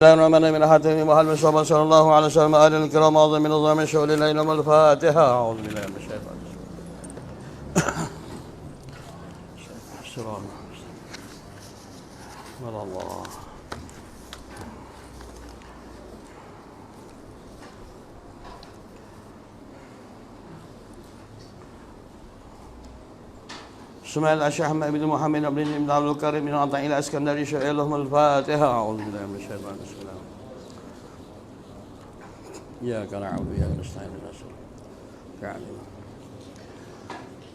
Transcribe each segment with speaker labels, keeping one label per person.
Speaker 1: من حاتم محمد صلى الله عليه وسلم آل الكرام أعظم من نظام شؤون الليل والفاتحة. أعوذ بالله من الشيطان الرجيم. سمع الشيخ أحمد بن محمد بن عبد الكريم بن عطاء إلى اسكندري شيء لهم الفاتحة. أعوذ بالله من الشيطان الرجيم. إياك نعبد وإياك نستعين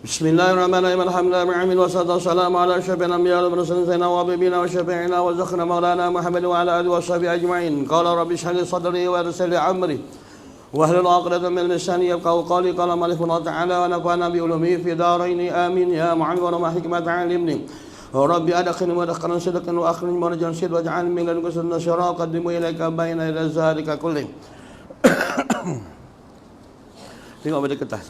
Speaker 1: بسم الله الرحمن الرحيم. الحمد لله رب العالمين والصلاة والسلام على أشرف الأنبياء والمرسلين سيدنا وحبيبنا وشفيعنا وزخنا مولانا محمد وعلى آله وصحبه أجمعين. قال رب اشرح لي صدري ويسر لي أمري واحلل عقدة من لساني يفقهوا قولي. قال مالك الله تعالى ونفعنا بعلومه في دارين آمين. يا معلم ورحمة حكمة علمني ربي أدخلني مدخلا صدق وأخرجني مرجا صدق واجعلني من لدنك نصيرا أقدم إليك بين يدي ذلك كله. Tengok pada kertas.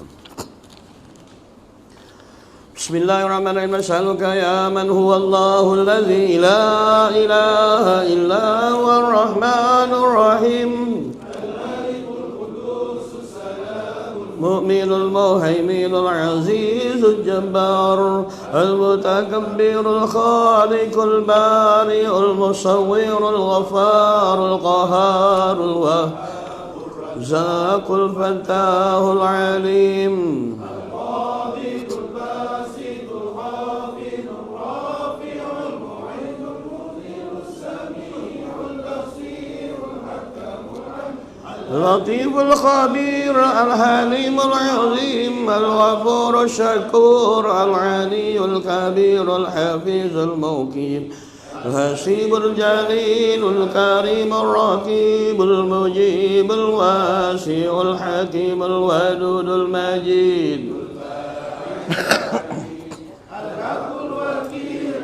Speaker 1: Bismillahirrahmanirrahim. Nas'aluka ya man huwa Allahul ladzi la ilaha illa huwar rahmanur rahim. مؤمن المهيمن العزيز الجبار المتكبر الخالق البارئ المصور الغفار القهار الوهاب الفتاح العليم اللطيف الخبير الحليم العظيم الغفور الشكور العلي الكبير الحفيظ المقيم الحسيب الجليل الكريم الرقيب المجيب الواسع الحكيم الودود المجيد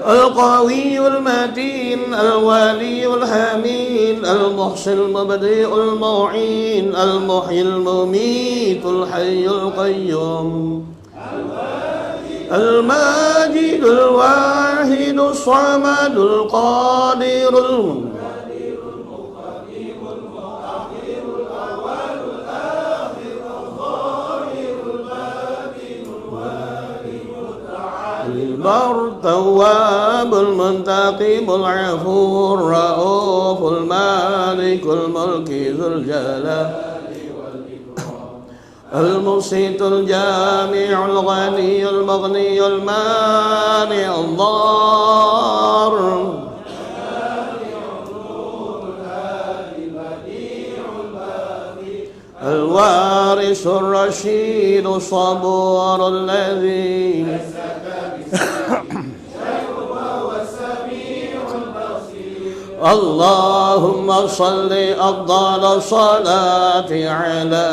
Speaker 1: القوي المتين الولي الحميد المحسن المبدئ المعين المحيي المميت الحي القيوم الماجد الواحد الصمد القادر التواب المنتقم العفو الرؤوف المالك الملك ذو الجلال المقسط الجامع الغني المغني المانع الضار الوارث الرشيد الصبور الذي اللهم صل أفضل الصلاة على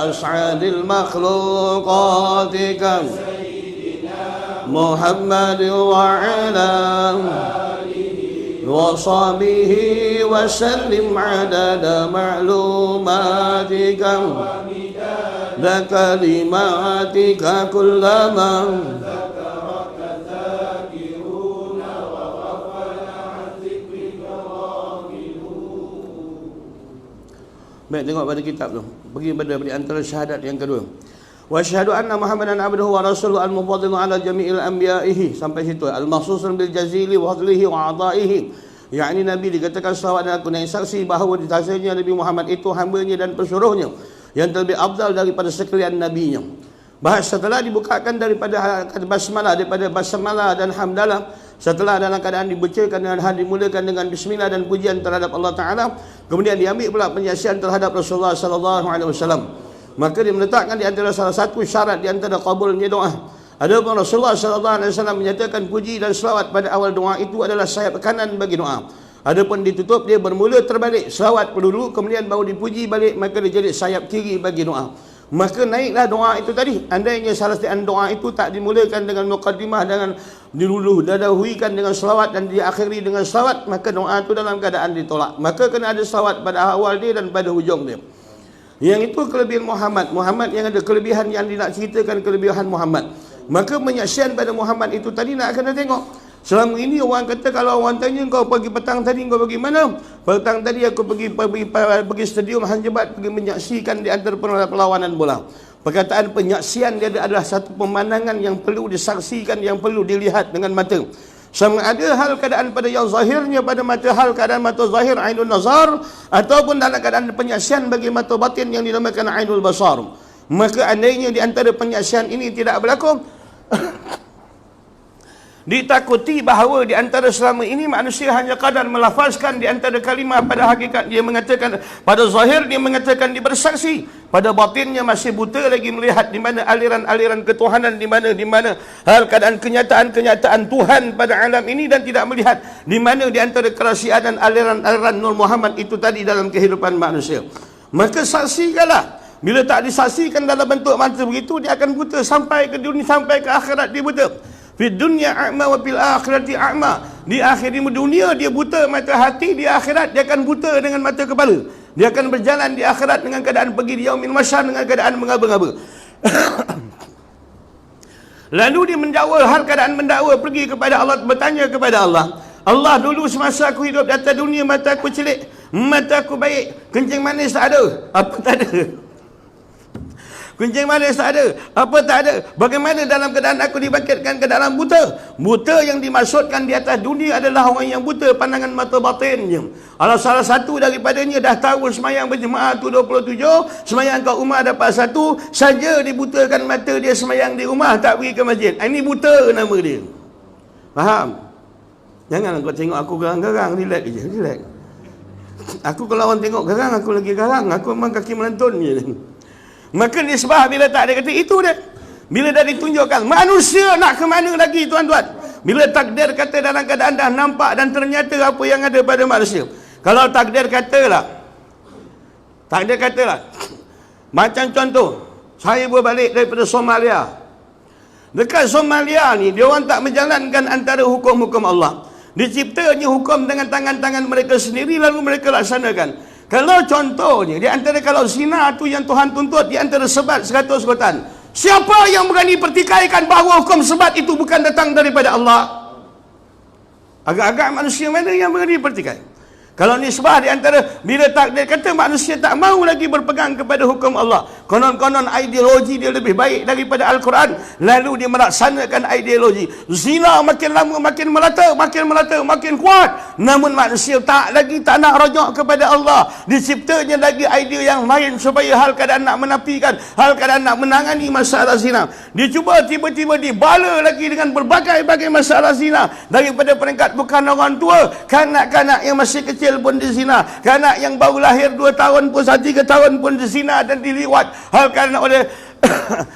Speaker 1: أسعد المخلوقات محمد وعلى وصحبه وسلم عدد معلوماتك لكلماتك كلما Baik, tengok pada kitab tu. Pergi pada antara syahadat yang kedua. Wa asyhadu anna Muhammadan abduhu wa rasuluhu al-mufaddilu ala jami'il anbiya'ihi. Sampai situ. Al-makhsusun bil jazili wa fadlihi wa a'dha'ihi. Yakni Nabi dikatakan salawat dan aku yang saksi bahawa ditasanya Nabi Muhammad itu hambanya dan pesuruhnya yang terlebih afdal daripada sekalian nabinya. Bahas setelah dibukakan daripada basmalah dan hamdalah, setelah dalam keadaan dibacakan dan dimulakan dengan bismillah dan pujian terhadap Allah Ta'ala, kemudian diambil pula penyaksian terhadap Rasulullah Sallallahu Alaihi Wasallam. Maka dia meletakkan di antara salah satu syarat di antara qabulnya doa. Adapun Rasulullah Sallallahu Alaihi Wasallam menyatakan puji dan selawat pada awal doa itu adalah sayap kanan bagi doa. Adapun ditutup, dia bermula terbalik, selawat dulu kemudian baru dipuji balik, maka dia jadi sayap kiri bagi doa. Maka naiklah doa itu tadi. Andainya salah satu doa itu tak dimulakan dengan muqaddimah, dengan didahulukan dengan selawat dan diakhiri dengan selawat, maka doa itu dalam keadaan ditolak. Maka kena ada selawat pada awal dia dan pada hujung dia. Yang itu kelebihan Muhammad. Muhammad yang ada kelebihan yang dia nak ceritakan kelebihan Muhammad. Maka penyaksian pada Muhammad itu tadi nak kena tengok. Selama ini orang kata, kalau orang tanya kau pergi petang tadi, kau pergi mana? Petang tadi aku pergi stadium Han Jebat, pergi menyaksikan di antara perlawanan bola. Perkataan penyaksian dia adalah satu pemandangan yang perlu disaksikan, yang perlu dilihat dengan mata. Sama ada hal keadaan pada yang zahirnya pada mata, hal keadaan mata zahir ainul nazar, ataupun dalam keadaan penyaksian bagi mata batin yang dinamakan ainul basar. Maka andainya di antara penyaksian ini tidak berlaku, ditakuti bahawa di antara selama ini manusia hanya kadar melafazkan di antara kalimah, pada hakikat dia mengatakan, pada zahir dia mengatakan dia bersaksi, pada batinnya masih buta lagi melihat di mana aliran-aliran ketuhanan, di mana hal keadaan kenyataan Tuhan pada alam ini, dan tidak melihat di mana di antara kerahsiaan dan aliran-aliran Nur Muhammad itu tadi dalam kehidupan manusia. Maka saksikanlah. Bila tak disaksikan dalam bentuk mata begitu, dia akan buta sampai ke dunia, sampai ke akhirat dia buta. Di dunia a'ma wa fil akhirati a'ma. Di akhir dunia dia buta mata hati, di akhirat dia akan buta dengan mata kepala. Dia akan berjalan di akhirat dengan keadaan pergi di yaumil mahsyar dengan keadaan mengaba-ngaba. Lalu dia mendakwa, hal keadaan mendakwa, pergi kepada Allah, bertanya kepada Allah. Allah, dulu semasa aku hidup di atas dunia, mata aku celik, mata aku baik, kencing manis tak ada. Apa tak ada? Kencing manis tak ada. Apa tak ada? Bagaimana dalam keadaan aku dibangkitkan ke dalam buta? Buta yang dimaksudkan di atas dunia adalah orang yang buta pandangan mata batinnya. Kalau salah satu daripadanya dah tahu semayang berjemaah tu 27, semayang kat rumah dapat satu, saja dibutakan mata dia semayang di rumah, tak pergi ke masjid. Ini buta nama dia. Faham? Jangan kau tengok aku garang-garang, relax je, relax. Aku kalau orang tengok garang, aku lagi garang. Aku memang kaki melantun je. Maka nisbah bila tak ada kata itu dia. Bila dah ditunjukkan, manusia nak ke mana lagi tuan-tuan? Bila takdir kata dalam keadaan dah nampak dan ternyata apa yang ada pada manusia. Kalau takdir katalah, macam contoh, saya berbalik daripada Somalia. Dekat Somalia ni, dia orang tak menjalankan antara hukum-hukum Allah. Diciptanya hukum dengan tangan-tangan mereka sendiri, lalu mereka laksanakan. Kalau contohnya, di antara kalau zina tu yang Tuhan tuntut, di antara sebat 100 gotan. Siapa yang berani pertikaikan bahawa hukum sebat itu bukan datang daripada Allah? Agak-agak manusia mana yang berani pertikai? Kalau nisbah di antara, bila takdir kata manusia tak mahu lagi berpegang kepada hukum Allah, konon-konon ideologi dia lebih baik daripada Al-Quran, lalu dia melaksanakan ideologi zina, makin lama makin melata, makin kuat. Namun manusia tak nak rajak kepada Allah. Diciptanya lagi idea yang lain supaya hal keadaan nak menafikan, hal keadaan nak menangani masalah zina. Dia cuba tiba-tiba dibala lagi dengan berbagai-bagai masalah zina, daripada peringkat bukan orang tua, kanak-kanak yang masih kecil pun dizina, kanak yang baru lahir 2 tahun pun 3 tahun pun dizina dan diliwat, hal kerana oleh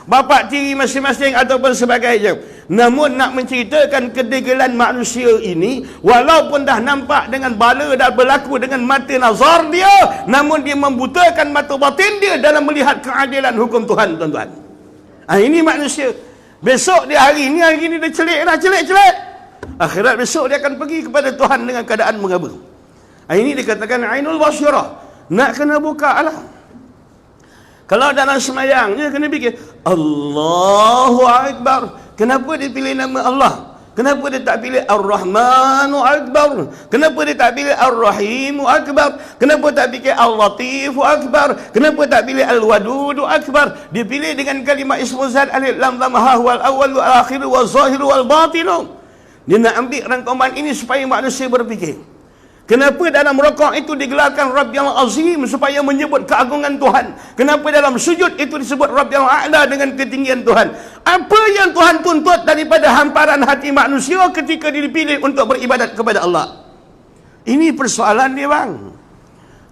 Speaker 1: bapa tiri masing-masing ataupun sebagainya. Namun nak menceritakan kedegilan manusia ini, walaupun dah nampak dengan bala dan berlaku dengan mata nazar dia, namun dia membutakan mata batin dia dalam melihat keadilan hukum Tuhan, tuan-tuan. Ini manusia. Besok dia hari ni dia celik. Akhirat besok dia akan pergi kepada Tuhan dengan keadaan mengaba. Ini dikatakan ainul basyirah. Nak kena buka lah. Kalau dalam semayang, dia kena fikir Allahu Akbar. Kenapa dia pilih nama Allah? Kenapa dia tak pilih Ar-Rahmanu Akbar? Kenapa dia tak pilih Ar-Rahimu Akbar? Kenapa tak pilih Al-Latifu Akbar? Kenapa tak pilih Al-Wadudu Akbar? Dia pilih dengan kalimah ismu zat alif lam lam ha wal awwal wal akhir wal zahir wal batin. Dia nak ambil rangkuman ini supaya manusia berfikir. Kenapa dalam rakaat itu digelarkan Rabbiyal Azim, supaya menyebut keagungan Tuhan? Kenapa dalam sujud itu disebut Rabbiyal A'la dengan ketinggian Tuhan? Apa yang Tuhan tuntut daripada hamparan hati manusia ketika dipilih untuk beribadat kepada Allah? Ini persoalan dia, bang.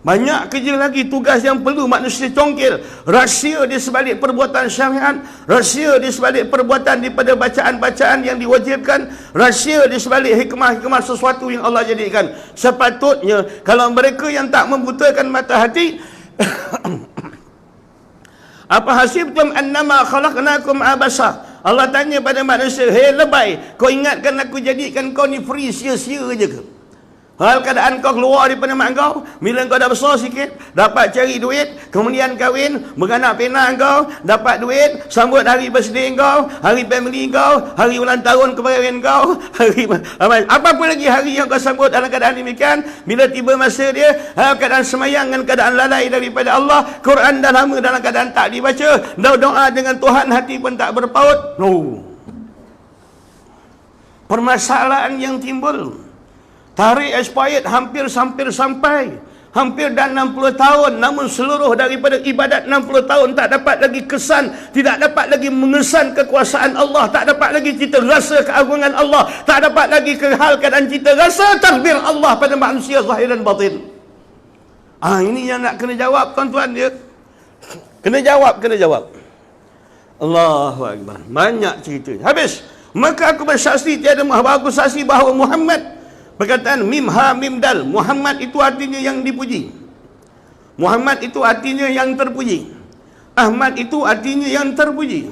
Speaker 1: Banyak kerja lagi, tugas yang perlu manusia congkir. Rahsia di sebalik perbuatan syariat, rahsia di sebalik perbuatan daripada bacaan-bacaan yang diwajibkan, rahsia di sebalik hikmah-hikmah sesuatu yang Allah jadikan. Sepatutnya kalau mereka yang tak membutakan mata hati apa hasibtum annama khalaqnakum abasa. Allah tanya pada manusia, hei lebay, kau ingatkan aku jadikan kau ni free sia-sia je ke? Hal keadaan kau keluar daripada mak kau, bila kau dah besar sikit, dapat cari duit, kemudian kahwin, beranak pinak kau, dapat duit, sambut hari birthday kau, hari family kau, hari ulang tahun kebaikan kau, hari apa pun lagi hari yang kau sambut dalam keadaan demikian, bila tiba masa dia, hal keadaan semayang dengan keadaan lalai daripada Allah, Quran dah lama dalam keadaan tak dibaca, doa dengan Tuhan hati pun tak berpaut. No. Permasalahan yang timbul, tarikh expired hampir sampai hampir dah 60 tahun, namun seluruh daripada ibadat 60 tahun tak dapat lagi kesan, tidak dapat lagi mengesan kekuasaan Allah, tak dapat lagi kita rasa keagungan Allah, tak dapat lagi hal keadaan kita rasa takbir Allah pada manusia zahir dan batin. Ini yang nak kena jawab tuan-tuan dia. Kena jawab. Allahu Akbar. Banyak cerita. Habis. Maka aku bersaksi aku saksi bahawa Muhammad, perkataan mim ha mim dal, Muhammad itu artinya yang dipuji. Muhammad itu artinya yang terpuji. Ahmad itu artinya yang terpuji.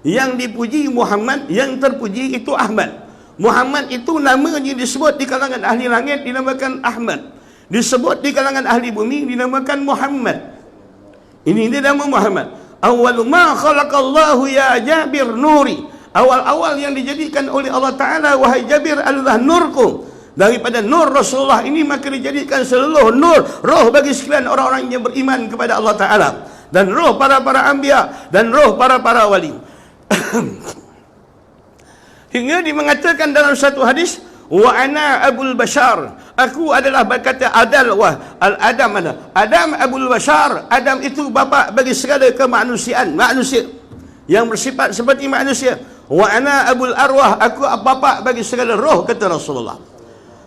Speaker 1: Yang dipuji Muhammad, yang terpuji itu Ahmad. Muhammad itu namanya disebut di kalangan ahli langit dinamakan Ahmad. Disebut di kalangan ahli bumi dinamakan Muhammad. Ini dia nama Muhammad. Awwalu ma khalaqallahu ya Jabir nuri. Awal-awal yang dijadikan oleh Allah Ta'ala, wahai Jabir, adalah nurku. Daripada nur Rasulullah ini maka dijadikan seluruh nur, roh bagi sekalian orang-orang yang beriman kepada Allah Ta'ala, dan roh para anbiya, dan roh para wali. Hingga dia mengatakan dalam satu hadis, wa ana abul bashar, aku adalah, berkata Adam abul bashar, Adam itu bapa bagi segala kemanusiaan, manusia yang bersifat seperti manusia. Wa ana abul arwah, aku bapa bagi segala roh, kata Rasulullah.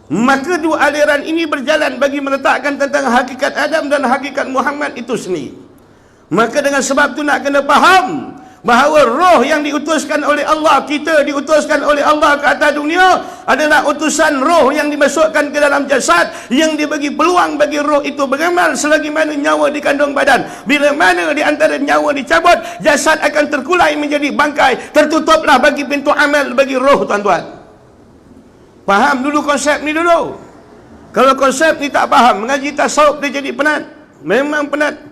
Speaker 1: Maka dua aliran ini berjalan bagi meletakkan tentang hakikat Adam dan hakikat Muhammad itu sendiri. Maka dengan sebab itu nak kena faham bahawa roh yang diutuskan oleh Allah, kita diutuskan oleh Allah ke atas dunia, adalah utusan roh yang dimasukkan ke dalam jasad, yang dibagi peluang bagi roh itu beramal selagi mana nyawa di kandung badan. Bila mana di antara nyawa dicabut, jasad akan terkulai menjadi bangkai, tertutuplah bagi pintu amal bagi roh, tuan-tuan. Faham dulu konsep ni dulu. Kalau konsep ni tak faham, mengaji tasawuf dia jadi penat. Memang penat.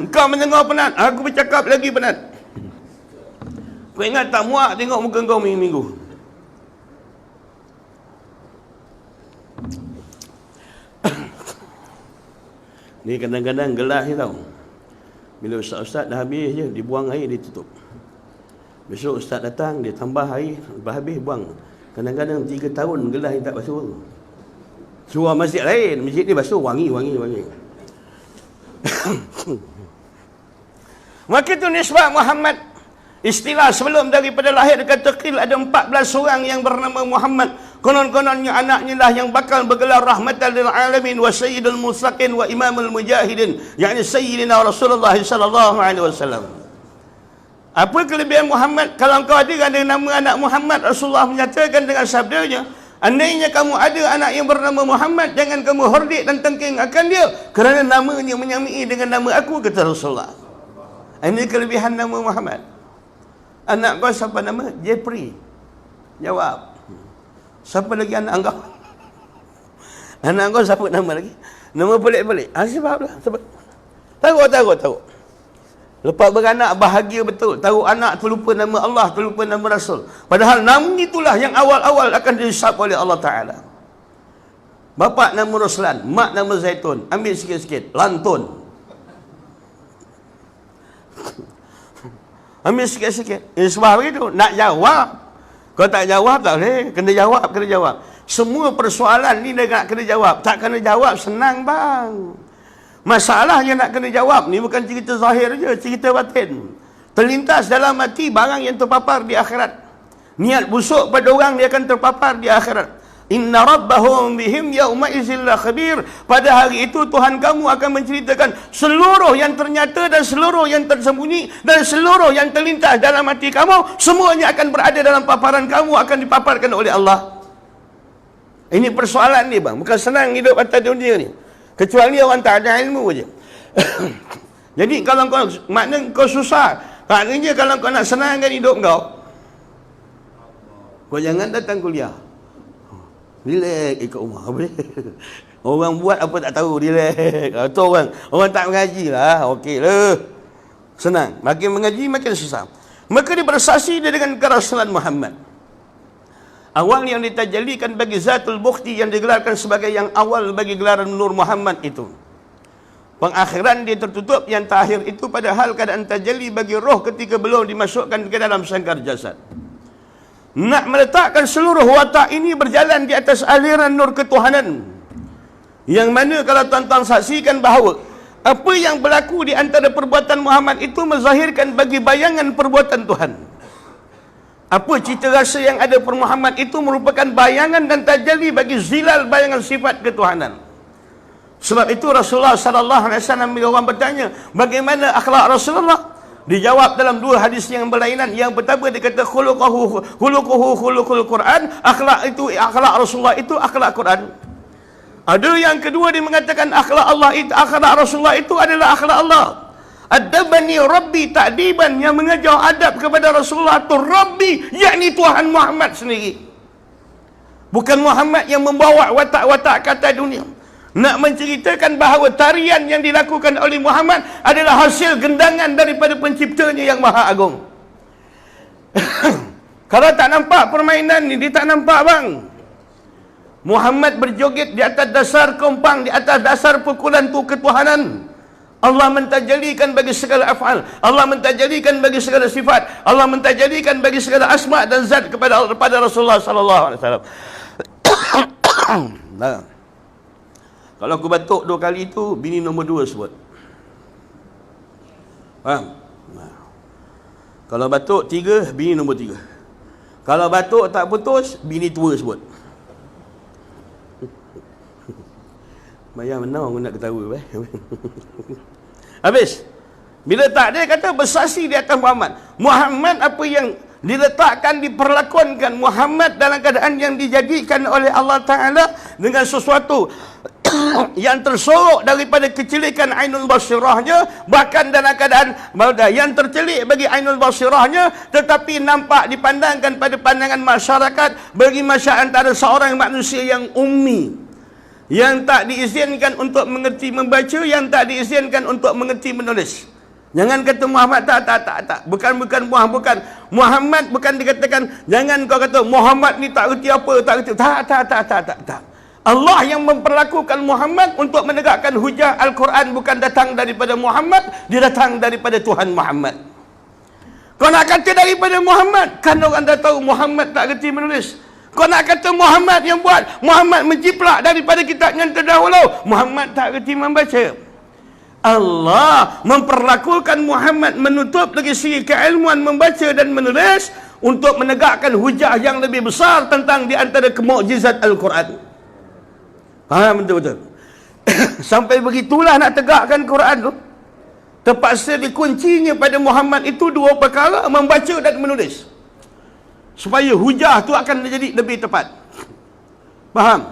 Speaker 1: Kau mendengar penat, aku bercakap lagi penat. Kau ingat tak muak tengok muka kau minggu-minggu. Ni kadang-kadang gelas ni tau, bila ustaz-ustaz dah habis je, dibuang air, dia tutup. Besok ustaz datang, dia tambah air, lepas habis buang. Kadang-kadang 3 tahun gelas ni tak basuh. Suruh masjid lain, masjid ni basuh, wangi. Maka itu nisbah Muhammad. Istilah sebelum daripada lahir kata qil ada 14 orang yang bernama Muhammad. Konon-kononnya anaknya lah yang bakal bergelar rahmatan lil alamin wa sayyidul muttaqin wa imamul mujahidin, yakni sayyidina Rasulullah sallallahu alaihi wasallam. Apa kelebihan Muhammad? Kalau kau ada nama anak Muhammad, Rasulullah menyatakan dengan sabdanya, andainya kamu ada anak yang bernama Muhammad, jangan kamu hordik dan tengking akan dia, kerana namanya menyamai dengan nama aku, kata Rasulullah. Ini kelebihan nama Muhammad. Anak kau siapa nama? Jeffrey. Jawab. Siapa lagi anak kau? Anak kau siapa nama lagi? Nama pelik-pelik. Sebablah. Tahu. Lepas beranak bahagia betul. Tahu anak terlupa nama Allah, terlupa nama Rasul. Padahal nama itulah yang awal-awal akan dihisap oleh Allah Ta'ala. Bapa nama Ruslan, mak nama Zaitun. Ambil sikit-sikit, lantun. Ambil sikit-sikit. Sebab begitu, nak jawab. Kalau tak jawab tak boleh. Kena jawab. Semua persoalan ni nak kena jawab. Tak kena jawab senang bang. Masalah yang nak kena jawab ni bukan cerita zahir je, cerita batin. Terlintas dalam hati barang yang terpapar di akhirat. Niat busuk pada orang dia akan terpapar di akhirat. Inna rabbahum bihim yawma idzin khabir. Pada hari itu Tuhan kamu akan menceritakan seluruh yang ternyata dan seluruh yang tersembunyi dan seluruh yang terlintas dalam hati kamu, semuanya akan berada dalam paparan kamu, akan dipaparkan oleh Allah. Ini persoalan ni bang, bukan senang hidup atas dunia ni. Kecuali orang tak ada ilmu je. Jadi kalau kau, maknanya kau susah. Maknanya kalau kau nak senangkan hidup kau jangan datang kuliah. Relax ikut rumah. Boleh. Orang buat apa tak tahu, relax. Tu orang tak mengaji lah. Okey lah. Senang. Makin mengaji makin susah. Maka dia bersaksi dia dengan kerasulan Muhammad. Awal yang ditajalikan bagi Zatul Bukhti yang digelarkan sebagai yang awal bagi gelaran Nur Muhammad itu. Pengakhiran dia tertutup, yang terakhir itu padahal keadaan tajalli bagi roh ketika belum dimasukkan ke dalam sangkar jasad. Nak meletakkan seluruh watak ini berjalan di atas aliran nur ketuhanan. Yang mana kalau tuan-tuan saksikan bahawa apa yang berlaku di antara perbuatan Muhammad itu menzahirkan bagi bayangan perbuatan Tuhan. Apa cita rasa yang ada per Muhammad itu merupakan bayangan dan tajalli bagi zilal bayangan sifat ketuhanan. Sebab itu Rasulullah sallallahu alaihi wasallam bila orang bertanya, bagaimana akhlak Rasulullah? Dijawab dalam dua hadis yang berlainan. Yang pertama dia kata khuluquhul Quran, akhlak Rasulullah itu akhlak Quran. Ada yang kedua dia mengatakan akhlak Rasulullah itu adalah akhlak Allah. Adabani Rabbi ta'diban, yang mengajar adab kepada Rasulullah itu Rabbi, yakni Tuhan Muhammad sendiri. Bukan Muhammad yang membawa watak-watak kata dunia. Nak menceritakan bahawa tarian yang dilakukan oleh Muhammad adalah hasil gendangan daripada penciptanya yang maha agung. Kalau tak nampak permainan ni, dia tak nampak bang. Muhammad berjoget di atas dasar kompang, di atas dasar pukulan tu ketuhanan. Allah mentajalikan bagi segala af'al, Allah mentajalikan bagi segala sifat, Allah mentajalikan bagi segala asma dan zat kepada Rasulullah sallallahu alaihi wasallam. Nah, kalau aku batuk 2 kali tu, bini nombor 2 sebut. Faham? Nah. Kalau batuk 3, bini nombor 3. Kalau batuk tak putus, bini tua sebut. Bayar menang aku nak ketawa. Habis. Bila tak, dia kata bersaksi di atas Muhammad. Muhammad apa yang diletakkan, diperlakonkan Muhammad dalam keadaan yang dijadikan oleh Allah Ta'ala dengan sesuatu yang tersorok daripada kecilikan ainul basirahnya, bahkan dalam keadaan yang tercelik bagi ainul basirahnya, tetapi nampak dipandangkan pada pandangan masyarakat bagi masyarakat antara seorang manusia yang ummi, yang tak diizinkan untuk mengerti membaca, yang tak diizinkan untuk mengerti menulis. Jangan kata Muhammad tak. Bukan Muhammad bukan dikatakan, jangan kau kata Muhammad ni tak reti apa, tak reti. Tak. Allah yang memperlakukan Muhammad untuk menegakkan hujah Al-Quran bukan datang daripada Muhammad, dia datang daripada Tuhan Muhammad. Kau nak kata daripada Muhammad, kan orang dah tahu Muhammad tak reti menulis. Kau nak kata Muhammad yang buat, Muhammad menjiplak daripada kitab yang terdahulu, Muhammad tak reti membaca. Allah memperlakukan Muhammad menutup lagi segi keilmuan membaca dan menulis untuk menegakkan hujah yang lebih besar tentang di antara kemukjizat Al-Quran. Faham betul-betul? Sampai begitulah nak tegakkan Quran tu. Terpaksa dikuncinya pada Muhammad itu 2 perkara, membaca dan menulis. Supaya hujah tu akan menjadi lebih tepat. Faham?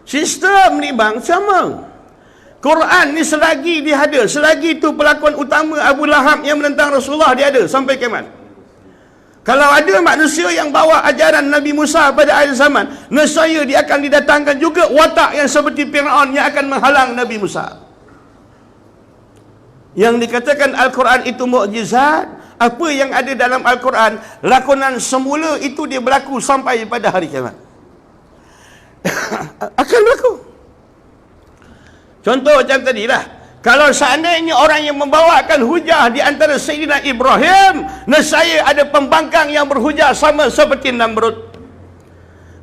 Speaker 1: Sistem ni bang sama. Quran ni selagi dia ada, selagi itu pelakon utama Abu Lahab yang menentang Rasulullah, dia ada sampai kiamat. Kalau ada manusia yang bawa ajaran Nabi Musa pada akhir zaman, nescaya dia akan didatangkan juga watak yang seperti Fir'aun yang akan menghalang Nabi Musa. Yang dikatakan Al-Quran itu mukjizat, apa yang ada dalam Al-Quran, lakonan semula itu dia berlaku sampai pada hari kiamat. Akan berlaku. Contoh macam tadilah, kalau seandainya orang yang membawakan hujah di antara Sayyidina Ibrahim, nescaya ada pembangkang yang berhujah sama seperti Namrud.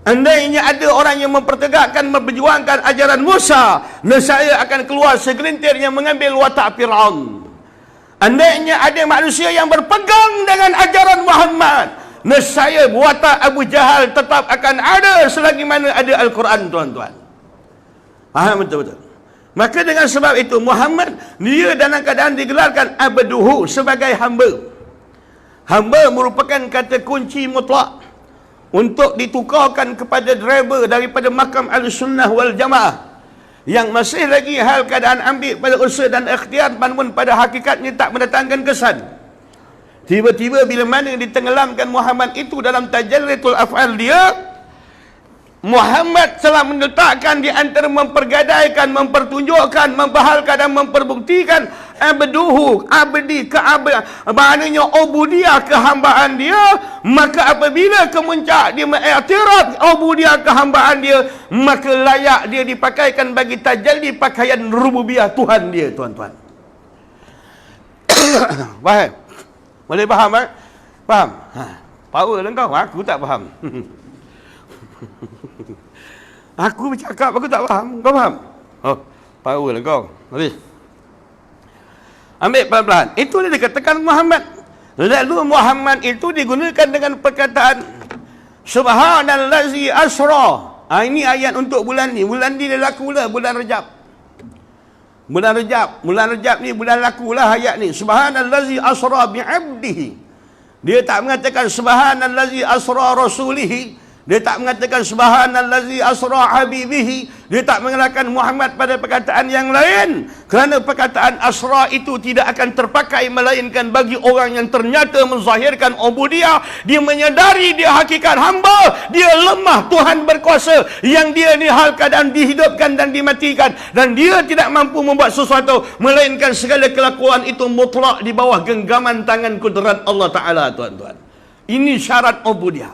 Speaker 1: Andainya ada orang yang mempertegakkan, memperjuangkan ajaran Musa, nescaya akan keluar segelintir yang mengambil watak Fir'aun. Andainya ada manusia yang berpegang dengan ajaran Muhammad, nescaya watak Abu Jahal tetap akan ada selagi mana ada Al-Quran, tuan-tuan. Faham betul-betul? Maka dengan sebab itu Muhammad dia dalam keadaan digelarkan abduhu, sebagai hamba. Hamba merupakan kata kunci mutlak untuk ditukarkan kepada driver daripada makam al-sunnah wal jamaah, yang masih lagi hal keadaan ambil pada usaha dan ikhtiar, namun pada hakikatnya tak mendatangkan kesan. Tiba-tiba bila mana ditenggelamkan Muhammad itu dalam tajallitul af'al dia, Muhammad telah meletakkan di antara mempergadaikan, mempertunjukkan, membahalkan dan memperbuktikan abduhu, abdi, maknanya ubudiyah, kehambaan dia. Maka apabila kemuncak dia mengiktiraf ubudiyah, kehambaan dia, maka layak dia dipakaikan bagi tajalli pakaian rububiyah Tuhan dia, tuan-tuan. Faham? Boleh faham, eh? Faham? Power lah kau, aku tak faham. Aku bercakap, aku tak faham. Kau faham? Oh, power lah kau. Habis. Ambil pelan-pelan. Itu dia dikatakan Muhammad. Lalu Muhammad itu digunakan dengan perkataan Subhanallazi asra. Ini ayat untuk bulan ni. Bulan ni dia laku lah, bulan Rejab. Bulan Rejab ni bulan laku lah ayat ni. Subhanallazi asra bi'abdihi. Dia tak mengatakan Subhanallazi asra rasulihi. Dia tak mengatakan Subhanallazi asra habibihi. Dia tak mengatakan Muhammad pada perkataan yang lain. Kerana perkataan asra itu tidak akan terpakai melainkan bagi orang yang ternyata menzahirkan ubudiyah. Dia menyadari dia hakikat hamba. Dia lemah, Tuhan berkuasa. Yang dia ni hal keadaan dihidupkan dan dimatikan. Dan dia tidak mampu membuat sesuatu melainkan segala kelakuan itu mutlak di bawah genggaman tangan kudrat Allah Ta'ala, tuan-tuan. Ini syarat ubudiyah.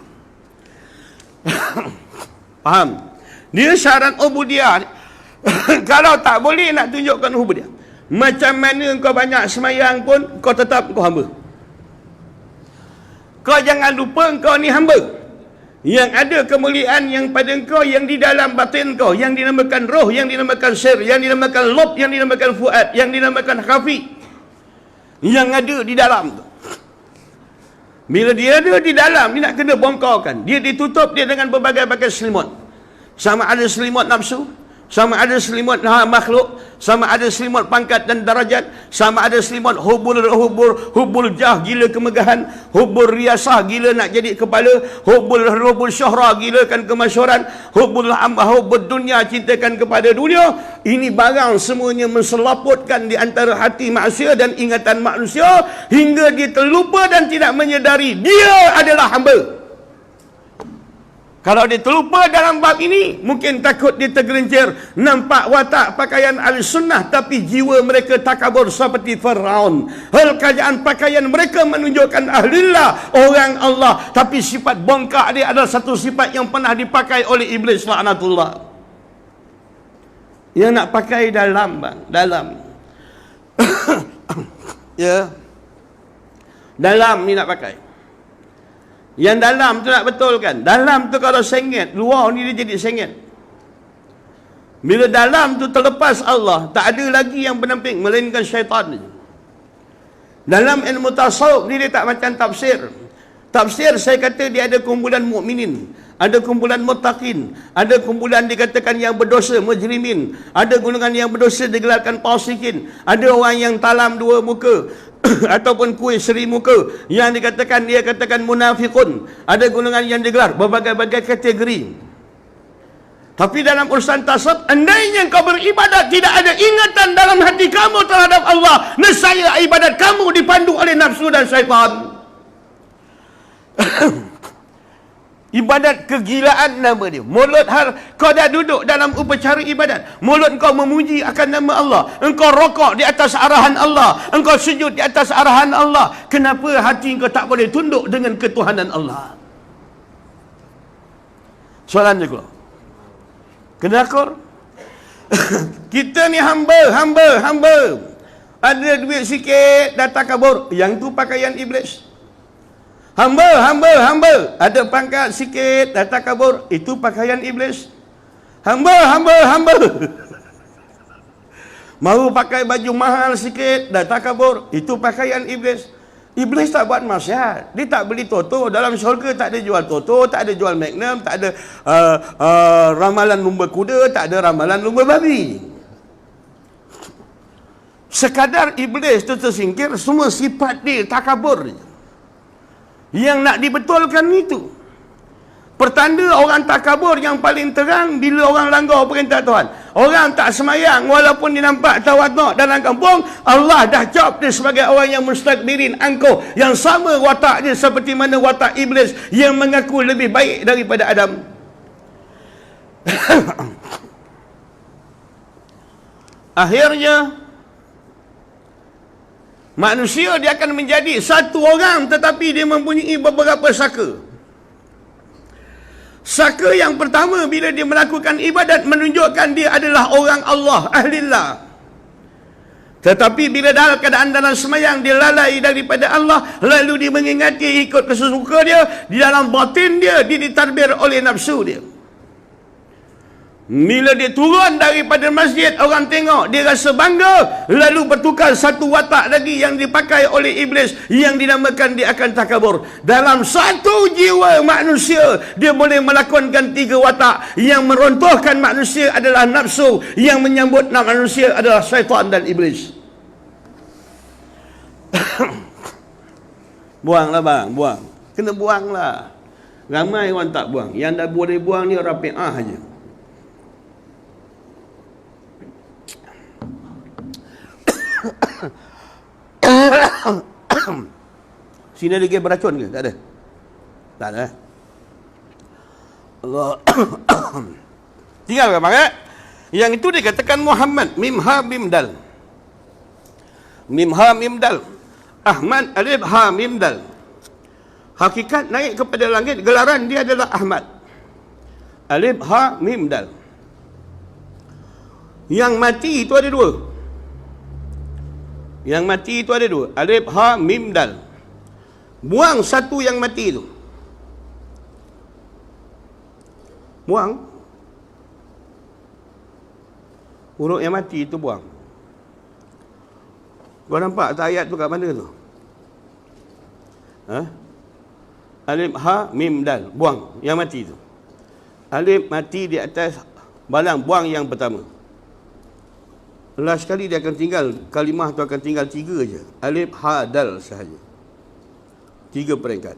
Speaker 1: Faham? Dia syarat ubudiyah. Kalau tak boleh nak tunjukkan ubudiyah, macam mana kau banyak semayang pun kau tetap kau hamba. Kau jangan lupa kau ni hamba. Yang ada kemuliaan yang pada kau, yang di dalam batin kau, yang dinamakan roh, yang dinamakan sir, yang dinamakan lub, yang dinamakan fuad, yang dinamakan khafi, yang ada di dalam tu. Bila dia ada di dalam, dia nak kena bongkarkan. Dia ditutup dia dengan berbagai-bagai selimut. Sama ada selimut nafsu, sama ada selimut makhluk, sama ada selimut pangkat dan darajat, sama ada selimut hubul jah, gila kemegahan, hubul riasah, gila nak jadi kepala, hubul syuhra, gilakan kemasyhuran, hubul dunia, cintakan kepada dunia. Ini barang semuanya menselaputkan di antara hati manusia dan ingatan manusia hingga dia terlupa dan tidak menyedari dia adalah hamba. Kalau dia terlupa dalam bab ini, mungkin takut dia tergelincir, nampak watak pakaian al-sunnah, tapi jiwa mereka takabur seperti Fir'aun. Hal kerajaan pakaian mereka menunjukkan ahlillah, orang Allah, tapi sifat bongkak dia adalah satu sifat yang pernah dipakai oleh iblis laknatullah. Yang nak pakai dalam, bang, dalam. Ya. Dalam ni nak pakai. Yang dalam tu nak betulkan. Dalam tu kalau sengit, luar ni dia jadi sengit. Bila dalam tu terlepas Allah, tak ada lagi yang bernamping melainkan syaitan. Dalam ilmu tasawuf ni dia tak macam tafsir. Tafsir saya kata dia ada kumpulan mukminin, ada kumpulan muttaqin, ada kumpulan dikatakan yang berdosa mujrimin, ada golongan yang berdosa digelarkan fasikin, ada orang yang talam dua muka ataupun kuih seri muka yang dikatakan dia katakan munafiqun, ada golongan yang digelar berbagai-bagai kategori. Tapi dalam urusan tasawuf, andainya kau beribadat tidak ada ingatan dalam hati kamu terhadap Allah, nescaya ibadat kamu dipandu oleh nafsu dan syaitan. Ibadat kegilaan nama dia. Mulut kau dah duduk dalam upacara ibadat, mulut kau memuji akan nama Allah, engkau rokok di atas arahan Allah, engkau sujud di atas arahan Allah. Kenapa hati engkau tak boleh tunduk dengan ketuhanan Allah? Soalan je kau. Kenapa? Kita ni hamba. Ada duit sikit dah takabur, yang tu pakaian iblis. Hamba. Ada pangkat sikit, dah takabur, itu pakaian iblis. Hamba. Mahu pakai baju mahal sikit, dah takabur, itu pakaian iblis. Iblis tak buat maksiat. Dia tak beli toto. Dalam syurga tak ada jual toto, tak ada jual magnum, tak ada ramalan lumba kuda, tak ada ramalan lumba babi. Sekadar iblis tu tersingkir, semua sifat dia takabur. Yang nak dibetulkan itu. Pertanda orang takabur yang paling terang bila orang langgar perintah Tuhan. Orang tak semayang walaupun dia nampak tawaduk dalam kampung, Allah dah cap dia sebagai orang yang mustakbirin, angkuh, yang sama watak dia seperti mana watak iblis yang mengaku lebih baik daripada Adam. Akhirnya manusia dia akan menjadi satu orang, tetapi dia mempunyai beberapa saka. Saka yang pertama, bila dia melakukan ibadat, menunjukkan dia adalah orang Allah, ahlillah. Tetapi bila dalam keadaan dalam semayang, dia lalai daripada Allah, lalu dia mengingati ikut kesesuka dia, di dalam batin dia, dia ditadbir oleh nafsu dia. Bila dia turun daripada masjid, orang tengok, dia rasa bangga, lalu bertukar satu watak lagi yang dipakai oleh iblis, yang dinamakan dia akan takabur. Dalam satu jiwa manusia, dia boleh melakonkan 3 watak. Yang meruntuhkan manusia adalah nafsu, yang menyambut manusia adalah syaitan dan iblis. Buanglah bang, buang. Kena buanglah. Ramai orang tak buang. Yang dah boleh buang ni Rafi'ah aja. Sini ada game beracun ke? Tak ada? Tak ada. Allah. Tinggal ke bang? Yang itu dikatakan Muhammad. Mim ha mim dal. Mim ha mim dal. Ahmad alif ha mim dal. Hakikat naik kepada langit, gelaran dia adalah Ahmad. Alif ha mim dal. Yang mati itu ada 2. Yang mati itu ada 2. Alif ha mim dal. Buang satu yang mati itu. Buang. Huruf yang mati itu buang. Kau nampak tak ayat tu kat mana tu? Ha? Alif ha mim dal. Buang yang mati itu. Alif mati di atas balang, buang yang pertama. Last sekali dia akan tinggal, kalimah tu akan tinggal 3 je. Alif ha dal sahaja. 3 peringkat.